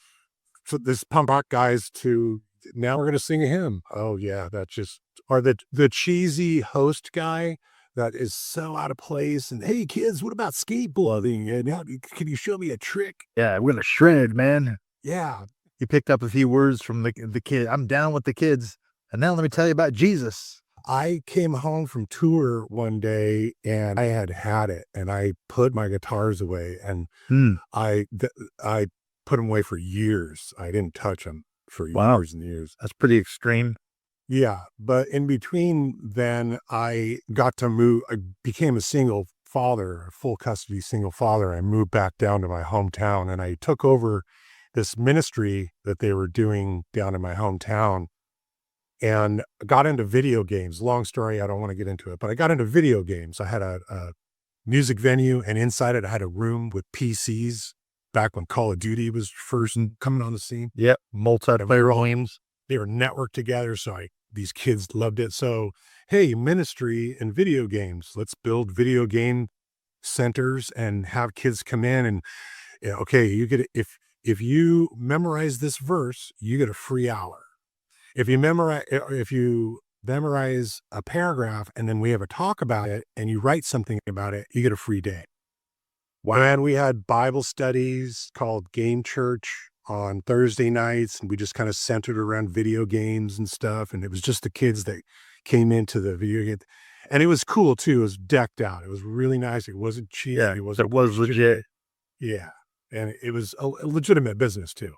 this punk rock guys to now we're going to sing a hymn. Oh yeah. That's just, or the cheesy host guy that is so out of place. And hey kids, what about skateboarding? And how, can you show me a trick? Yeah, we're gonna shred, man. Yeah. You picked up a few words from the kid. I'm down with the kids. And now let me tell you about Jesus. I came home from tour one day and I had it and I put my guitars away and Hmm. I put them away for years. I didn't touch them for Wow. years and years. That's pretty extreme. Yeah. But in between then I got to move. I became a single father, a full custody single father. I moved back down to my hometown and I took over this ministry that they were doing down in my hometown and got into video games. Long story, I don't want to get into it, but I got into video games. I had a music venue, and inside it, I had a room with PCs back when Call of Duty was first coming on the scene. Yep. Multiplayer games. They were networked together, so these kids loved it. So, hey, ministry and video games. Let's build video game centers and have kids come in and yeah, okay, you get if you memorize this verse, you get a free hour. If you memorize a paragraph and then we have a talk about it and you write something about it, you get a free day. Wow. And we had Bible studies called GameChurch on Thursday nights, and we just kind of centered around video games and stuff. And it was just the kids that came into the video game. And it was cool too. It was decked out. It was really nice. It wasn't cheap. Yeah, It wasn't was legit. yeah. And it was a legitimate business too.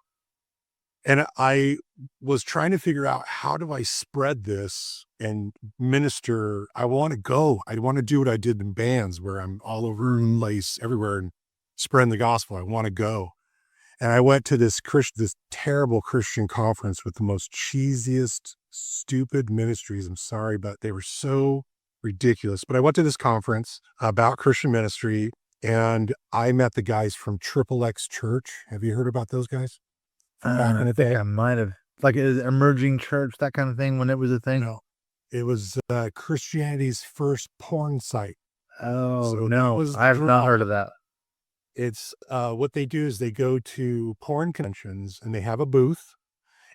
And I was trying to figure out how do I spread this and minister. I want to go. I want to do what I did in bands where I'm all over the place everywhere and spreading the gospel. I want to go. And I went to this terrible Christian conference with the most cheesiest, stupid ministries. I'm sorry, but they were so ridiculous. But I went to this conference about Christian ministry and I met the guys from Triple X Church. Have you heard about those guys? I think I might have. Like an emerging church, that kind of thing, when it was a thing. No, it was Christianity's first porn site. Oh, So no, I have not heard of that. It's what they do is they go to porn conventions and they have a booth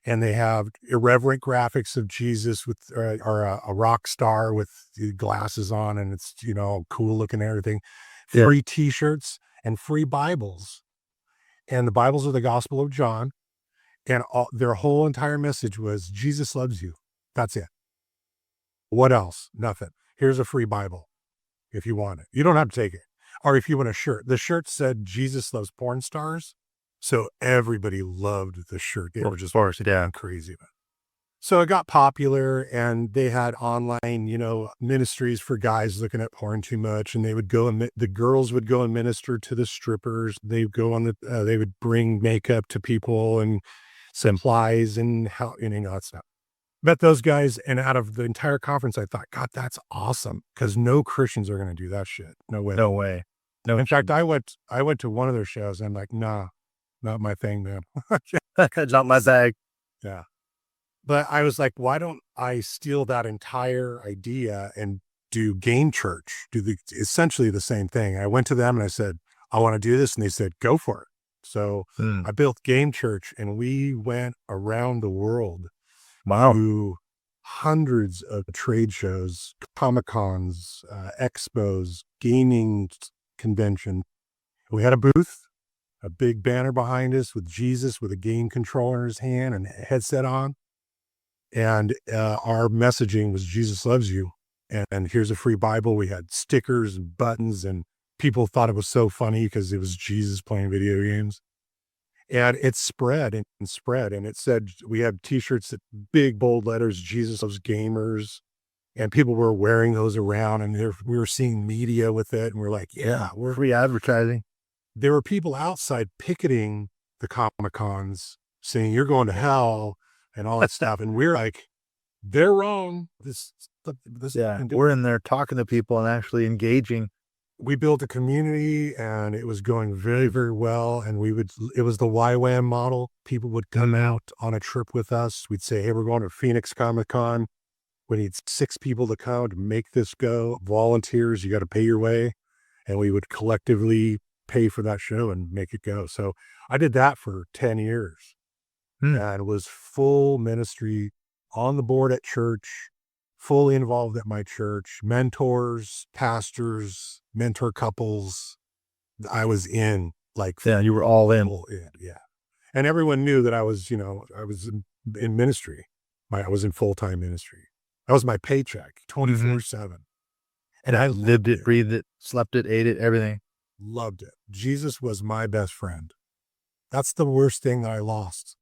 and they have irreverent graphics of Jesus with or a rock star with the glasses on and it's, cool looking and everything. Yeah. Free t-shirts and free Bibles. And the Bibles are the Gospel of John. And their whole entire message was Jesus loves you. That's it. What else? Nothing. Here's a free Bible if you want it. You don't have to take it. Or if you want a shirt. The shirt said Jesus loves porn stars. So everybody loved the shirt. They were just crazy about it. So it got popular and they had online, ministries for guys looking at porn too much. And they would go and the girls would go and minister to the strippers. They would go on they would bring makeup to people and supplies and how, that stuff. Met those guys. And out of the entire conference, I thought, God, that's awesome. Cause no Christians are going to do that shit. No way. No way. No. In fact, I went to one of their shows and I'm like, nah, not my thing, man. Not my bag. Yeah. But I was like, why don't I steal that entire idea and do GameChurch, essentially the same thing. I went to them and I said, I want to do this. And they said, go for it. So I built GameChurch and we went around the world. Wow. To hundreds of trade shows, ComicCons, expos, gaming convention. We had a booth, a big banner behind us with Jesus with a game controller in his hand and a headset on. And our messaging was Jesus loves you. And here's a free Bible. We had stickers and buttons and people thought it was so funny because it was Jesus playing video games. And it spread and spread. And it said, we had t-shirts that big bold letters, Jesus loves gamers. And people were wearing those around, and we were seeing media with it. And we're like, yeah, we're Free advertising. there were people outside picketing the Comic-Cons saying, you're going to hell and all that stuff. And we're like, they're wrong. This, Yeah, we're in there talking to people and actually engaging. We built a community and it was going very, very well. And it was the YWAM model. People would come out on a trip with us. We'd say, hey, we're going to Phoenix Comic-Con. We need 6 people to come to make this go. Volunteers, you got to pay your way. And we would collectively pay for that show and make it go. So I did that for 10 years and was full ministry on the board at church, fully involved at my church, mentors, pastors, mentor couples. I was in like, Yeah, you were all in. Yeah. And everyone knew that I was, I was in ministry. I was in full-time ministry. That was my paycheck, 24/7. And I lived it, breathed it, slept it, ate it, everything. Loved it. Jesus was my best friend. That's the worst thing that I lost.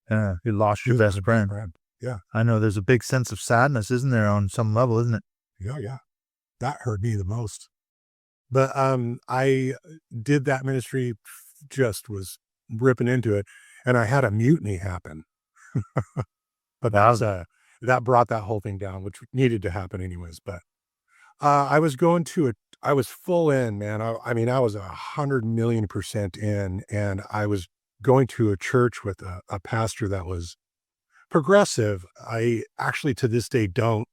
Yeah, you lost your best friend. Yeah. I know there's a big sense of sadness, isn't there, on some level, isn't it? Yeah. That hurt me the most. But I did that ministry, just was ripping into it. And I had a mutiny happen. But that brought that whole thing down, which needed to happen anyways. But I was I was full in, man. I mean, I was 100,000,000% in, and I was going to a church with a pastor that was progressive. I actually, to this day, don't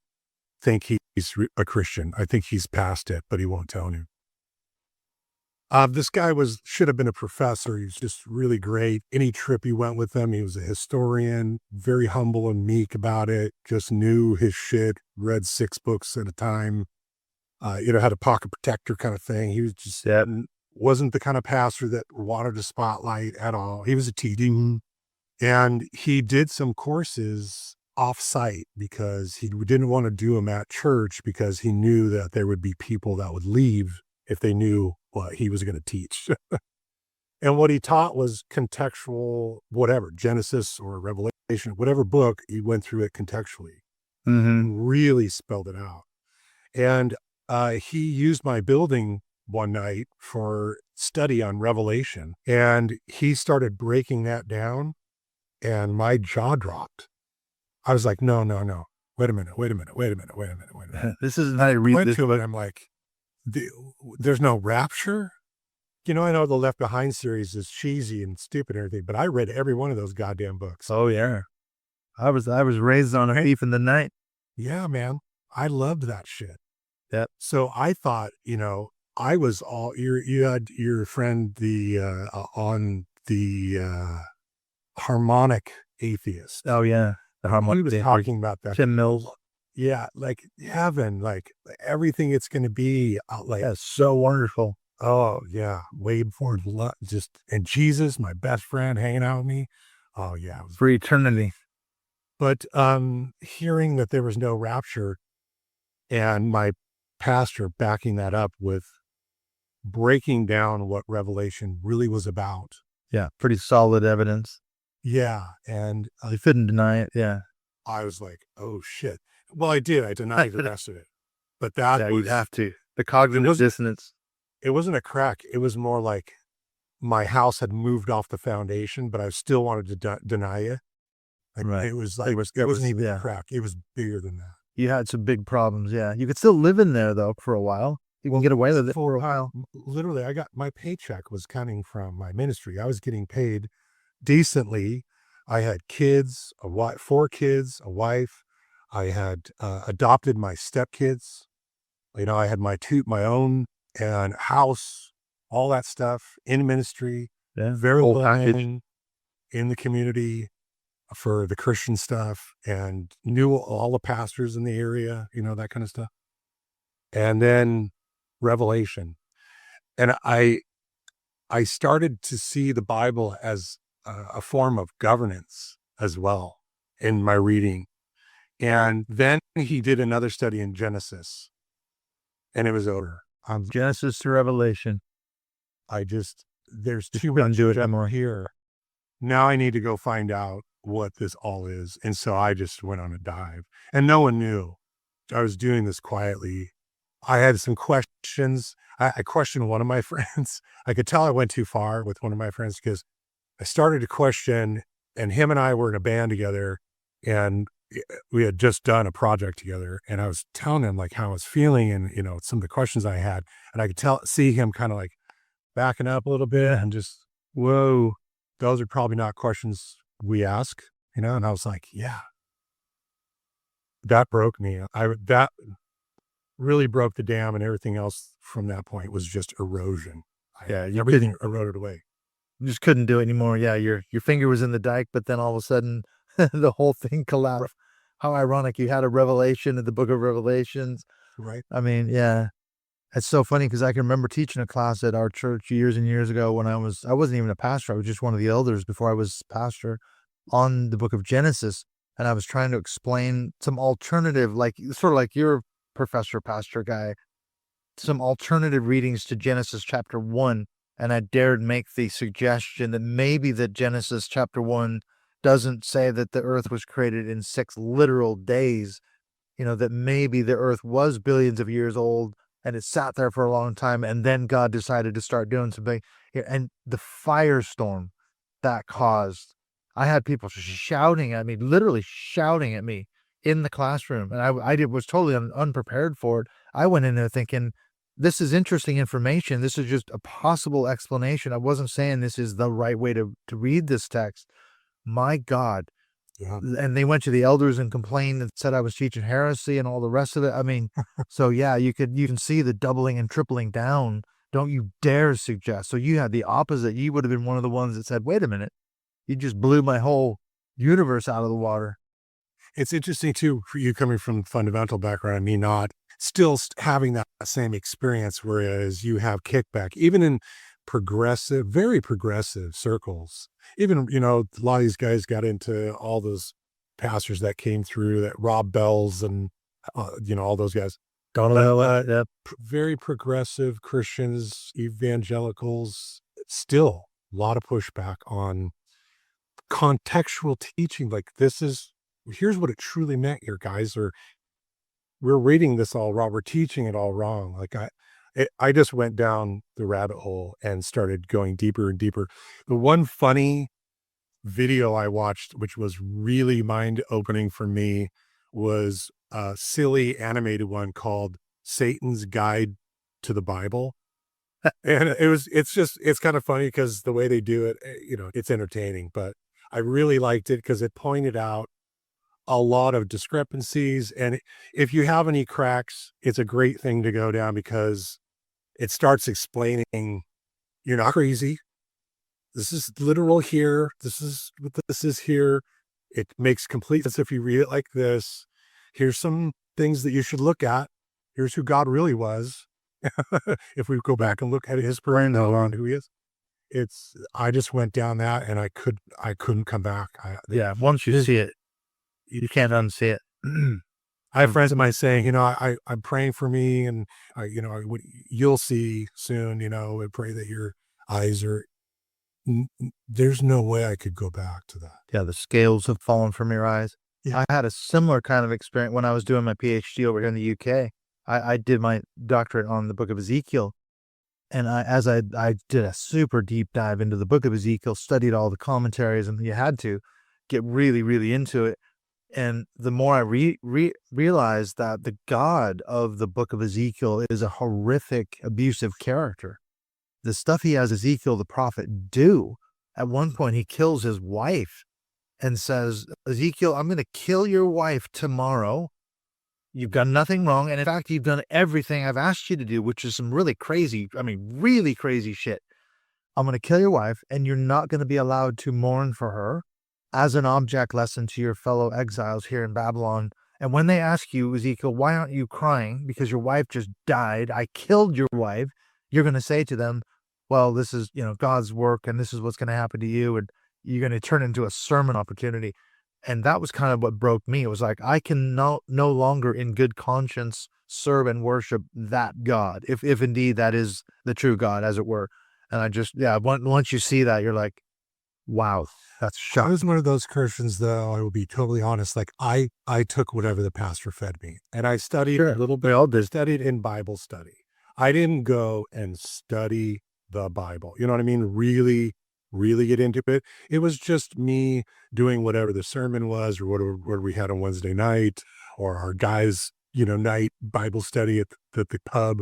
think he's a Christian. I think he's past it, but he won't tell you. This guy should have been a professor. He's just really great. Any trip he went with him, he was a historian, very humble and meek about it, just knew his shit, read 6 books at a time, had a pocket protector kind of thing. He was just, wasn't the kind of pastor that wanted a spotlight at all. He was a TD. And he did some courses off-site because he didn't want to do them at church because he knew that there would be people that would leave if they knew what he was going to teach. And what he taught was contextual, whatever, Genesis or Revelation, whatever book, he went through it contextually and really spelled it out. And he used my building one night for study on Revelation, and he started breaking that down, and my jaw dropped. I was like, no. Wait a minute. This isn't how you read this. To it, I'm like, there's no rapture? I know the Left Behind series is cheesy and stupid and everything, but I read every one of those goddamn books. Oh, yeah. I was raised on A Thief in the Night. Yeah, man. I loved that shit. Yep. So I thought, I was all, you had your friend, on the harmonic atheist. Oh, yeah. The harmonic. He was talking about that. Tim Mills. Yeah. Like heaven, like everything it's going to be like. That's so wonderful. Oh yeah. Way before and Jesus, my best friend, hanging out with me. Oh yeah. For eternity. But hearing that there was no rapture and my pastor backing that up with breaking down what Revelation really was about. Yeah. Pretty solid evidence. Yeah. And I couldn't deny it. Yeah. I was like, oh shit. Well, I did. I denied the rest of it. But that you'd have to. The cognitive dissonance. It wasn't a crack. It was more like my house had moved off the foundation, but I still wanted to deny it. Like, right. It was like, it wasn't even a crack. It was bigger than that. You had some big problems. Yeah. You could still live in there though for a while. You can get away with it for a while. Literally, my paycheck was coming from my ministry. I was getting paid decently. I had kids, 4 kids, a wife. I had adopted my stepkids. I had my own and house, all that stuff in ministry. Yeah, very well in the community for the Christian stuff, and knew all the pastors in the area, that kind of stuff. And then Revelation. And I started to see the Bible as a form of governance as well in my reading. And then he did another study in Genesis, and it was over. Genesis to Revelation. There's too much here. now I need to go find out what this all is. And so I just went on a dive, and no one knew. I was doing this quietly. I had some questions. I questioned one of my friends. I could tell I went too far with one of my friends because I started to question, and him and I were in a band together, and we had just done a project together, and I was telling him like how I was feeling and, some of the questions I had, and I could see him kind of like backing up a little bit and just, whoa, those are probably not questions we ask, and I was like, yeah, that broke me. That really broke the dam, and everything else from that point was just erosion. Yeah, you Everything eroded away. just couldn't do it anymore. Yeah, your finger was in the dike, but then all of a sudden the whole thing collapsed. How ironic. You had a revelation in the book of Revelations. Right. I mean, yeah. It's so funny because I can remember teaching a class at our church years and years ago when I wasn't even a pastor. I was just one of the elders before I was pastor on the book of Genesis. And I was trying to explain some alternative, like sort of like your professor, pastor guy, some alternative readings to Genesis chapter 1. And I dared make the suggestion that maybe that Genesis chapter 1 doesn't say that the earth was created in 6 literal days, that maybe the earth was billions of years old and it sat there for a long time. And then God decided to start doing something. And the firestorm that caused, I had people shouting at me, literally shouting at me in the classroom. And I was totally unprepared for it. I went in there thinking, this is interesting information. This is just a possible explanation. I wasn't saying this is the right way to read this text. My God. Yeah. And they went to the elders and complained and said I was teaching heresy and all the rest of it. I mean, so yeah, you can see the doubling and tripling down. Don't you dare suggest. So you had the opposite. You would have been one of the ones that said, wait a minute, you just blew my whole universe out of the water. It's interesting too, for you coming from fundamental background and me not, still having that same experience, whereas you have kickback, even in very progressive circles. Even, a lot of these guys got into all those pastors that came through, that Rob Bells and, all those guys. Very progressive Christians, evangelicals, still a lot of pushback on contextual teaching. Like, here's what it truly meant here, guys, or we're reading this all wrong. We're teaching it all wrong. Like I just went down the rabbit hole and started going deeper and deeper. The one funny video I watched, which was really mind opening for me, was a silly animated one called Satan's Guide to the Bible. And it's kind of funny because the way they do it, it's entertaining, but I really liked it because it pointed out a lot of discrepancies. And if you have any cracks, it's a great thing to go down because it starts explaining you're not crazy. This is literal here. This is what this is here. It makes complete sense if you read it like this. Here's some things that you should look at. Here's who God really was. If we go back and look at his brain, who he is. I just went down that and I couldn't come back. Once you see it, you can't unsee it. I have friends of mine saying, I'm praying for me and you'll see soon, I pray that your eyes are, there's no way I could go back to that. Yeah. The scales have fallen from your eyes. Yeah. I had a similar kind of experience when I was doing my PhD over here in the UK. I did my doctorate on the book of Ezekiel. And I did a super deep dive into the book of Ezekiel, studied all the commentaries, and you had to get really, really into it. And the more I realized that the God of the book of Ezekiel is a horrific, abusive character. The stuff he has Ezekiel the prophet do, at one point he kills his wife and says, Ezekiel, I'm going to kill your wife tomorrow. You've done nothing wrong. And in fact, you've done everything I've asked you to do, which is some really crazy shit. I'm going to kill your wife and you're not going to be allowed to mourn for her as an object lesson to your fellow exiles here in Babylon. And when they ask you, Ezekiel, why aren't you crying? Because your wife just died. I killed your wife. You're going to say to them, well, this is, God's work and this is what's going to happen to you. And you're going to turn into a sermon opportunity. And that was kind of what broke me. It was like, I can no longer in good conscience serve and worship that God, if indeed that is the true God, as it were. And I just, once you see that, you're like, Wow. That's I shocking. was one of those Christians, though, I will be totally honest, like, I took whatever the pastor fed me, and I studied a Sure. little We bit. all I did. studied in Bible study. I didn't go and study the Bible, you know what I mean? Really, really get into it. It was just me doing whatever the sermon was or what we had on Wednesday night or our guys, night Bible study at the pub,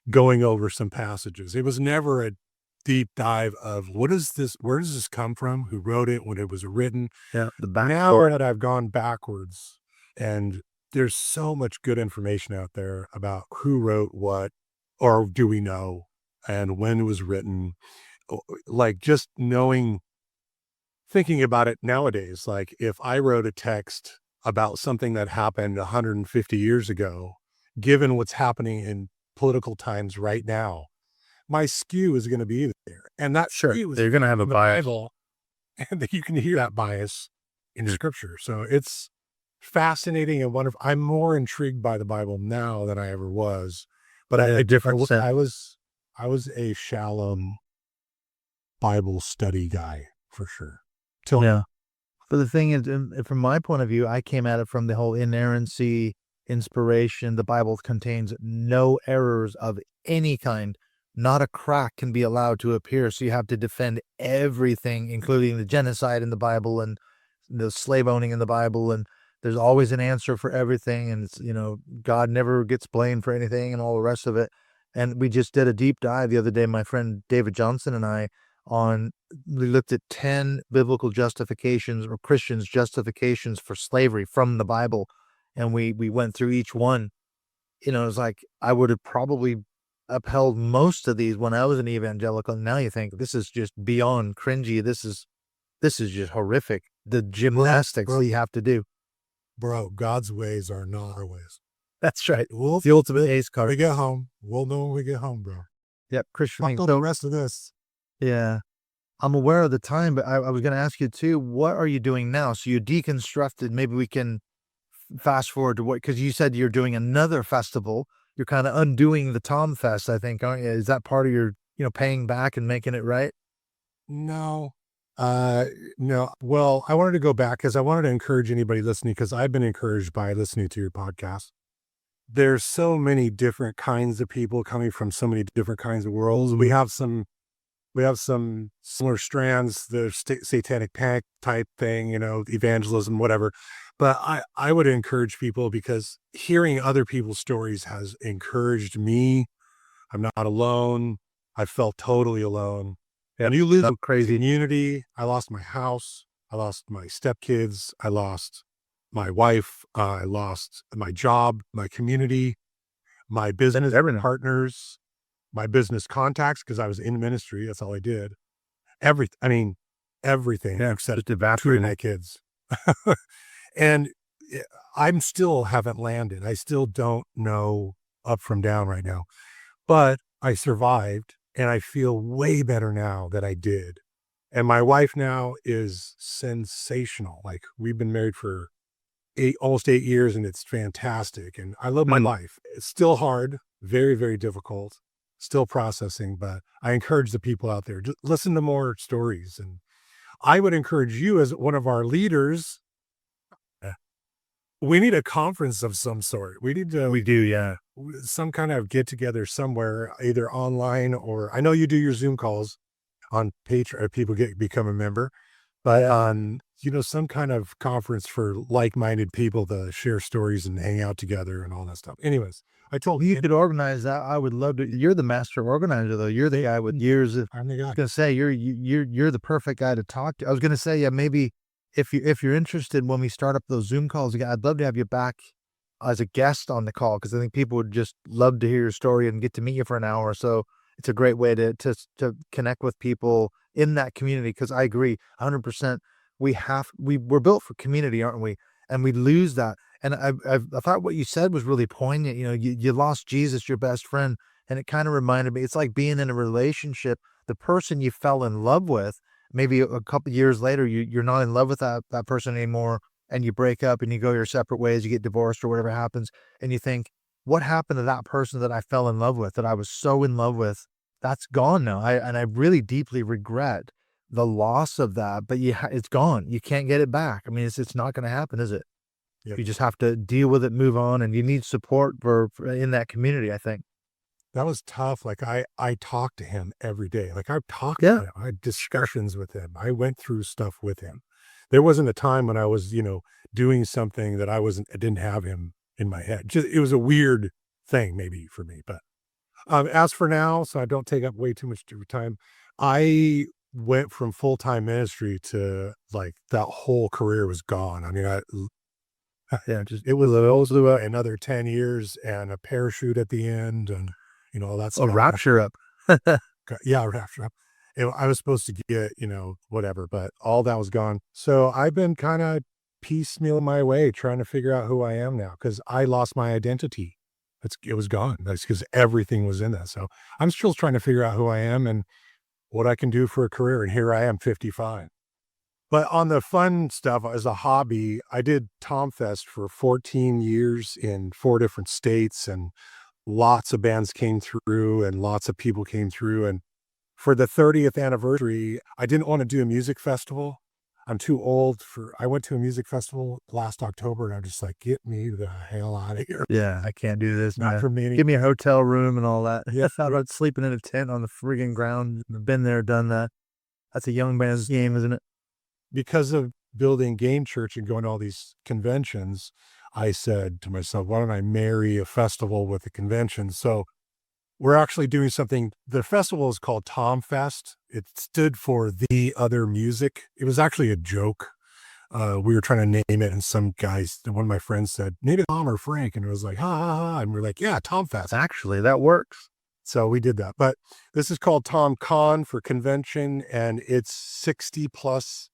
going over some passages. It was never a deep dive of what is this, where does this come from? Who wrote it when it was written? Yeah. The Now backstory. that I've gone backwards and there's so much good information out there about who wrote what, or do we know, and when it was written, like just thinking about it nowadays, like if I wrote a text about something that happened 150 years ago, given what's happening in political times right now, my skew is going to be there. And that Sure. skew is You're going to have a in the bias. Bible, and that you can hear that bias in scripture. So it's fascinating and wonderful. I'm more intrigued by the Bible now than I ever was. But In a different sense. I was a shallow Bible study guy for sure. Till Yeah. But the thing is, from my point of view, I came at it from the whole inerrancy, inspiration. The Bible contains no errors of any kind. Not a crack can be allowed to appear. So you have to defend everything, including the genocide in the Bible and the slave owning in the Bible. And there's always an answer for everything. And God never gets blamed for anything and all the rest of it. And we just did a deep dive the other day, my friend David Johnson and I, we looked at 10 biblical justifications or Christians' justifications for slavery from the Bible. And we went through each one. It was like I would have probably upheld most of these when I was an evangelical. Now you think this is just beyond cringy. This is just horrific. The gymnastics you have to do. bro, God's ways are not our ways. That's right. We'll It's the ultimate ace when we card. get home. We'll know when we get home, bro. Yep, Christian. Fuck the rest of this. Yeah. I'm aware of the time, but I was going to ask you too, what are you doing now? So you deconstructed, maybe we can fast forward to what, because you said you're doing another festival. You're kind of undoing the Tom Fest, I think, aren't you? Is that part of your, paying back and making it right? No. No. Well, I wanted to go back because I wanted to encourage anybody listening, because I've been encouraged by listening to your podcast. There's so many different kinds of people coming from so many different kinds of worlds. We have some similar strands, the satanic panic type thing, evangelism, whatever. But I would encourage people, because hearing other people's stories has encouraged me. I'm not alone. I felt totally alone. Yeah. And you lose That's a crazy. community. I lost my house. I lost my stepkids. I lost my wife. I lost my job, my community, my business Everything. partners, my business contacts, because I was in ministry. That's all I did. Everything Yeah. except Just 2 of evaporating. my kids. And I'm still haven't landed. I still don't know up from down right now, but I survived and I feel way better now than I did. And my wife now is sensational. Like, we've been married for almost 8 years, and it's fantastic. And I love my life. It's still hard, very, very difficult, still processing, but I encourage the people out there, just listen to more stories. And I would encourage you, as one of our leaders, we need a conference of some sort. We need to, We do, yeah. some kind of get together somewhere, either online, or I know you do your Zoom calls on Patreon, people become a member, but on, some kind of conference for like-minded people to share stories and hang out together and all that stuff. Anyways, I told You him, could organize that. I would love to. You're the master organizer, though. You're the guy with years of. I'm the I guy. was gonna say you're the perfect guy to talk to. I was gonna say, yeah, maybe if you're interested when we start up those Zoom calls again, I'd love to have you back as a guest on the call, because I think people would just love to hear your story and get to meet you for an hour or so. It's a great way to connect with people in that community, because I agree 100%. We're built for community, aren't we? And we lose that. And I thought what you said was really poignant. You lost Jesus, your best friend, and it kind of reminded me. It's like being in a relationship. The person you fell in love with, maybe a couple years later, you're not in love with that person anymore, and you break up and you go your separate ways. You get divorced or whatever happens, and you think, what happened to that person that I fell in love with, that I was so in love with? That's gone now. I really deeply regret the loss of that, but it's gone. You can't get it back. I mean, it's not going to happen, is it? Yep. You just have to deal with it, move on, and you need support for in that community, I think. That was tough. Like I talked to him every day. Like I've talked Yeah. to him. I had discussions with him. I went through stuff with him. There wasn't a time when I was, doing something that I didn't have him in my head. Just, it was a weird thing maybe for me. But as for now, so I don't take up way too much of your time, I went from full-time ministry to like that whole career was gone. I mean, Yeah, it was another 10 years and a parachute at the end and, all that a stuff. rapture up. Yeah, rapture up. I was supposed to get, whatever, but all that was gone. So I've been kind of piecemeal my way trying to figure out who I am now because I lost my identity. It was gone. That's because everything was in that. So I'm still trying to figure out who I am and what I can do for a career. And here I am, 55. But on the fun stuff as a hobby, I did TomFest for 14 years in 4 different states, and lots of bands came through and lots of people came through. And for the 30th anniversary, I didn't want to do a music festival. I'm too old I went to a music festival last October and I'm just like, get me the hell out of here. Yeah, I can't do this, Not man. for me. Give me a hotel room and all that. Yeah. How about sleeping in a tent on the friggin' ground? I've been there, done that. That's a young man's game, isn't it? Because of building GameChurch and going to all these conventions, I said to myself, why don't I marry a festival with a convention? So we're actually doing something. The festival is called TomFest. It stood for The Other Music. It was actually a joke. We were trying to name it, and one of my friends said, name it Tom or Frank. And it was like, ha, ha, ha. And we're like, yeah, TomFest. Actually, that works. So we did that. But this is called TomCon for convention, and it's 60 plus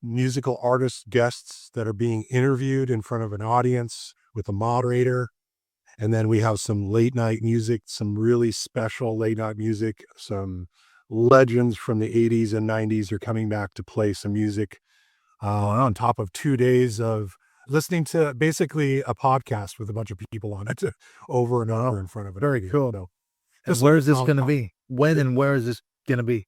musical artists, guests that are being interviewed in front of an audience with a moderator. And then we have some late night music, some really special late night music. Some legends from the 80s and 90s are coming back to play some music on top of 2 days of listening to basically a podcast with a bunch of people on it over and over in front of it. Very cool. So, and where is this going to be? When and where is this going to be?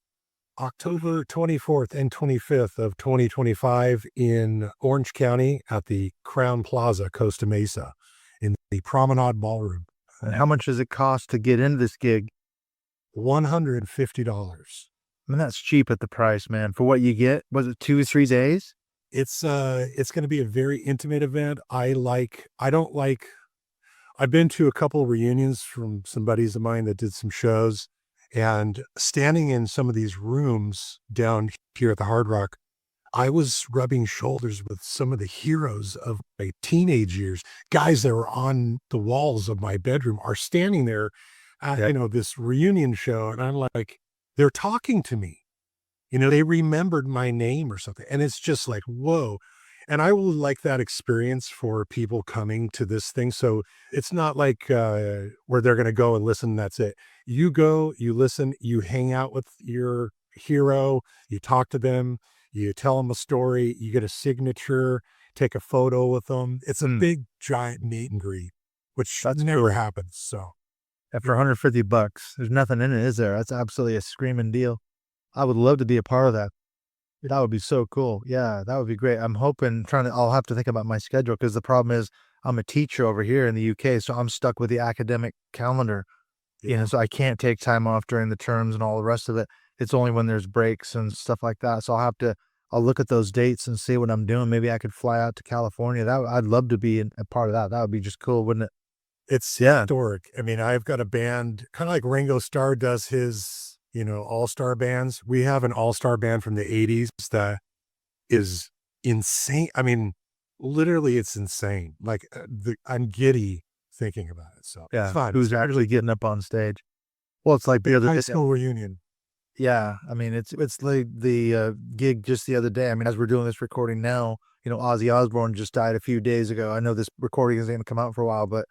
October 24th and 25th of 2025 in Orange County at the Crown Plaza, Costa Mesa, in the Promenade Ballroom. And how much does it cost to get into this gig? $150. I mean, that's cheap at the price, man. For what you get, was it 2 or 3 days? It's going to be a very intimate event. I've been to a couple of reunions from some buddies of mine that did some shows. And standing in some of these rooms down here at the Hard Rock, I was rubbing shoulders with some of the heroes of my teenage years. Guys that were on the walls of my bedroom are standing there at, this reunion show. And I'm like, they're talking to me. They remembered my name or something. And it's just like, whoa. And I will like that experience for people coming to this thing. So it's not like where they're going to go and listen. That's it. You go, you listen, you hang out with your hero, you talk to them, you tell them a story, you get a signature, take a photo with them. It's a big, giant meet and greet, which never happens. So after $150, there's nothing in it, is there? That's absolutely a screaming deal. I would love to be a part of that. That would be so cool. Yeah, that would be great. I'm hoping, I'll have to think about my schedule because the problem is I'm a teacher over here in the UK, so I'm stuck with the academic calendar. So I can't take time off during the terms and all the rest of it. It's only when there's breaks and stuff like that. So I'll look at those dates and see what I'm doing. Maybe I could fly out to California. I'd love to be a part of that. That would be just cool, wouldn't it? It's historic. I mean, I've got a band, kind of like Ringo Starr does his, all-star bands. We have an all-star band from the 80s that is insane. I mean, literally it's insane. Like I'm giddy thinking about it. So yeah, it's fun. Who's actually getting up on sstage? Well, it's like the other high school reunion. Yeah, I mean, it's like the gig just the other day. I mean, as we're doing this recording now, Ozzy Osbourne just died a few days ago. I know this recording isn't going to come out for a while, but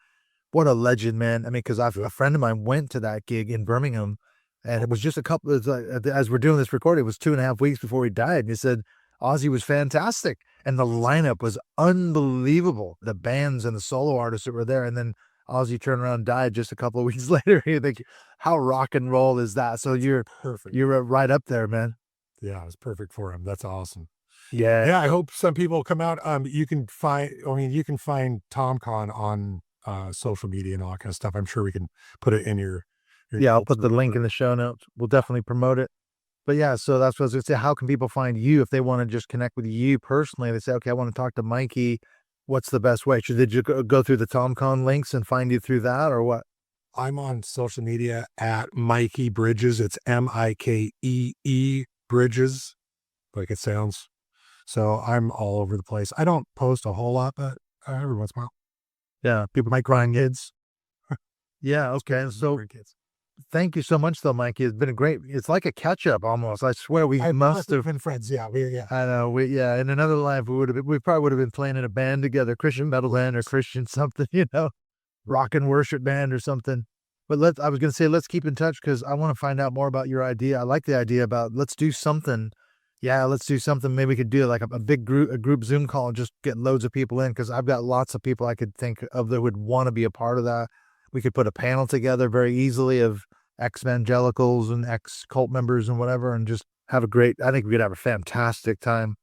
what a legend, man. I mean, because a friend of mine went to that gig in Birmingham, and it was just as we're doing this recording, it was 2.5 weeks before he died. And he said Ozzy was fantastic, and the lineup was unbelievable. The bands and the solo artists that were there, and then Ozzy turned around and died just a couple of weeks later. You think, how rock and roll is that? So you're perfect. You're right up there, man. Yeah, it's perfect for him. That's awesome. Yeah. Yeah, I hope some people come out. You can find, you can find TomCon on social media and all that kind of stuff. I'm sure we can put it in your Yeah, I'll notes put or the link whatever. in the show notes. We'll definitely promote it. But yeah, so that's what I was gonna say. How can people find you if they want to just connect with you personally? They say, okay, I want to talk to Mikee. What's the best way? Should they just go through the TomCon links and find you through that, or what? I'm on social media at Mikee Bridges. It's Mikee Bridges, like it sounds. So I'm all over the place. I don't post a whole lot, but every once in a while, Yeah, people might grind kids. yeah, okay. So Kids. thank you so much, though, Mikey. It's been a great. It's like a catch up almost. I swear we I must have. been friends. Yeah, yeah. I know. Yeah. In another life, we probably would have been playing in a band together, Christian metal band or Christian something, rock and worship band or something. But I was gonna say, let's keep in touch because I want to find out more about your idea. I like the idea about let's do something. Yeah, let's do something. Maybe we could do like a big group Zoom call and just get loads of people in because I've got lots of people I could think of that would want to be a part of that. We could put a panel together very easily of ex-evangelicals and ex-cult members and whatever, and just have a great. I think we could have a fantastic time.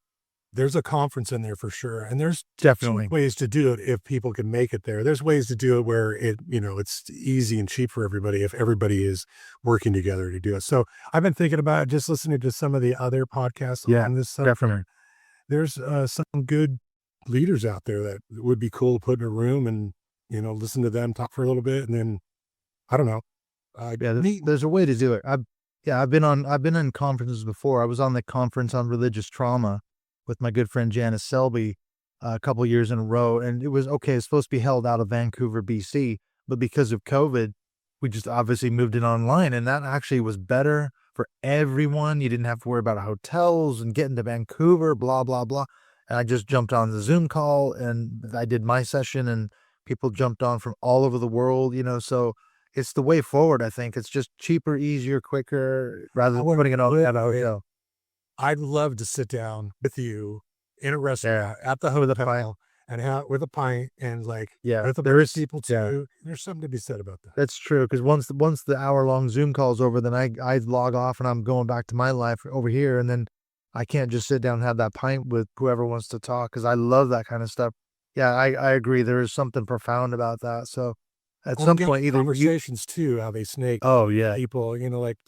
There's a conference in there for sure. And there's Definitely. ways to do it if people can make it there. There's ways to do it where it's easy and cheap for everybody if everybody is working together to do it. So I've been thinking about just listening to some of the other podcasts Yeah, on this subject. definitely. There's some good leaders out there that would be cool to put in a room and, listen to them talk for a little bit. And then, I don't know. Yeah, Meet. there's a way to do it. I've been in conferences before. I was on the conference on religious trauma with my good friend Janice Selby a couple years in a row, and it was okay. It's supposed to be held out of Vancouver, BC, but because of COVID, we just obviously moved it online, and that actually was better for everyone. You didn't have to worry about hotels and getting to Vancouver, blah blah blah. And I just jumped on the Zoom call and I did my session, and people jumped on from all over the world. So it's the way forward. I think it's just cheaper, easier, quicker, rather than putting it on. I'd love to sit down with you in a restaurant at the hotel and have with a pint and Yeah, with there is people too. There's something to be said about that. That's true. Because once the hour-long Zoom call's over, then I log off and I'm going back to my life over here, and then I can't just sit down and have that pint with whoever wants to talk. Because I love that kind of stuff. Yeah, I agree. There is something profound about that. So at some point, either you. Conversations too, how they snake Oh yeah, people,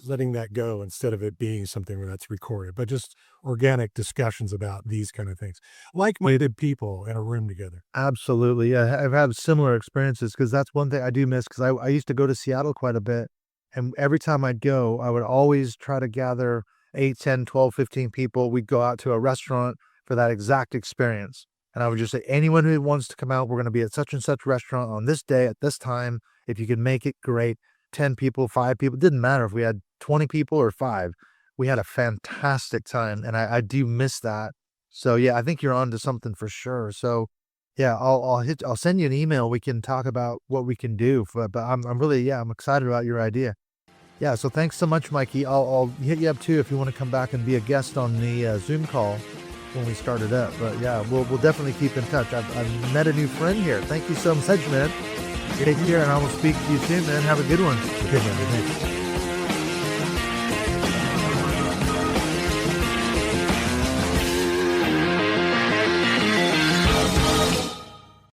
letting that go instead of it being something that's recorded, but just organic discussions about these kind of things. Like-minded people in a room together. absolutely. Yeah, I've had similar experiences because that's one thing I do miss. Because I used to go to Seattle quite a bit, and every time I'd go, I would always try to gather 8, 10, 12, 15 people. We'd go out to a restaurant for that exact experience. And I would just say, anyone who wants to come out, we're going to be at such and such restaurant on this day at this time. If you can make it, great. 10 people, 5 people, it didn't matter if we had 20 people or 5. We had a fantastic time, and I do miss that. So yeah, I think you're on to something for sure. So yeah, I'll send you an email. We can talk about what we can do. But I'm really I'm excited about your idea. Yeah, so thanks so much, Mikee. I'll hit you up too if you want to come back and be a guest on the Zoom call when we start it up. But yeah, we'll definitely keep in touch. I've met a new friend here. Thank you so much, man. Take care, and I will speak to you soon, man. Have a good one. Okay, man. Thanks.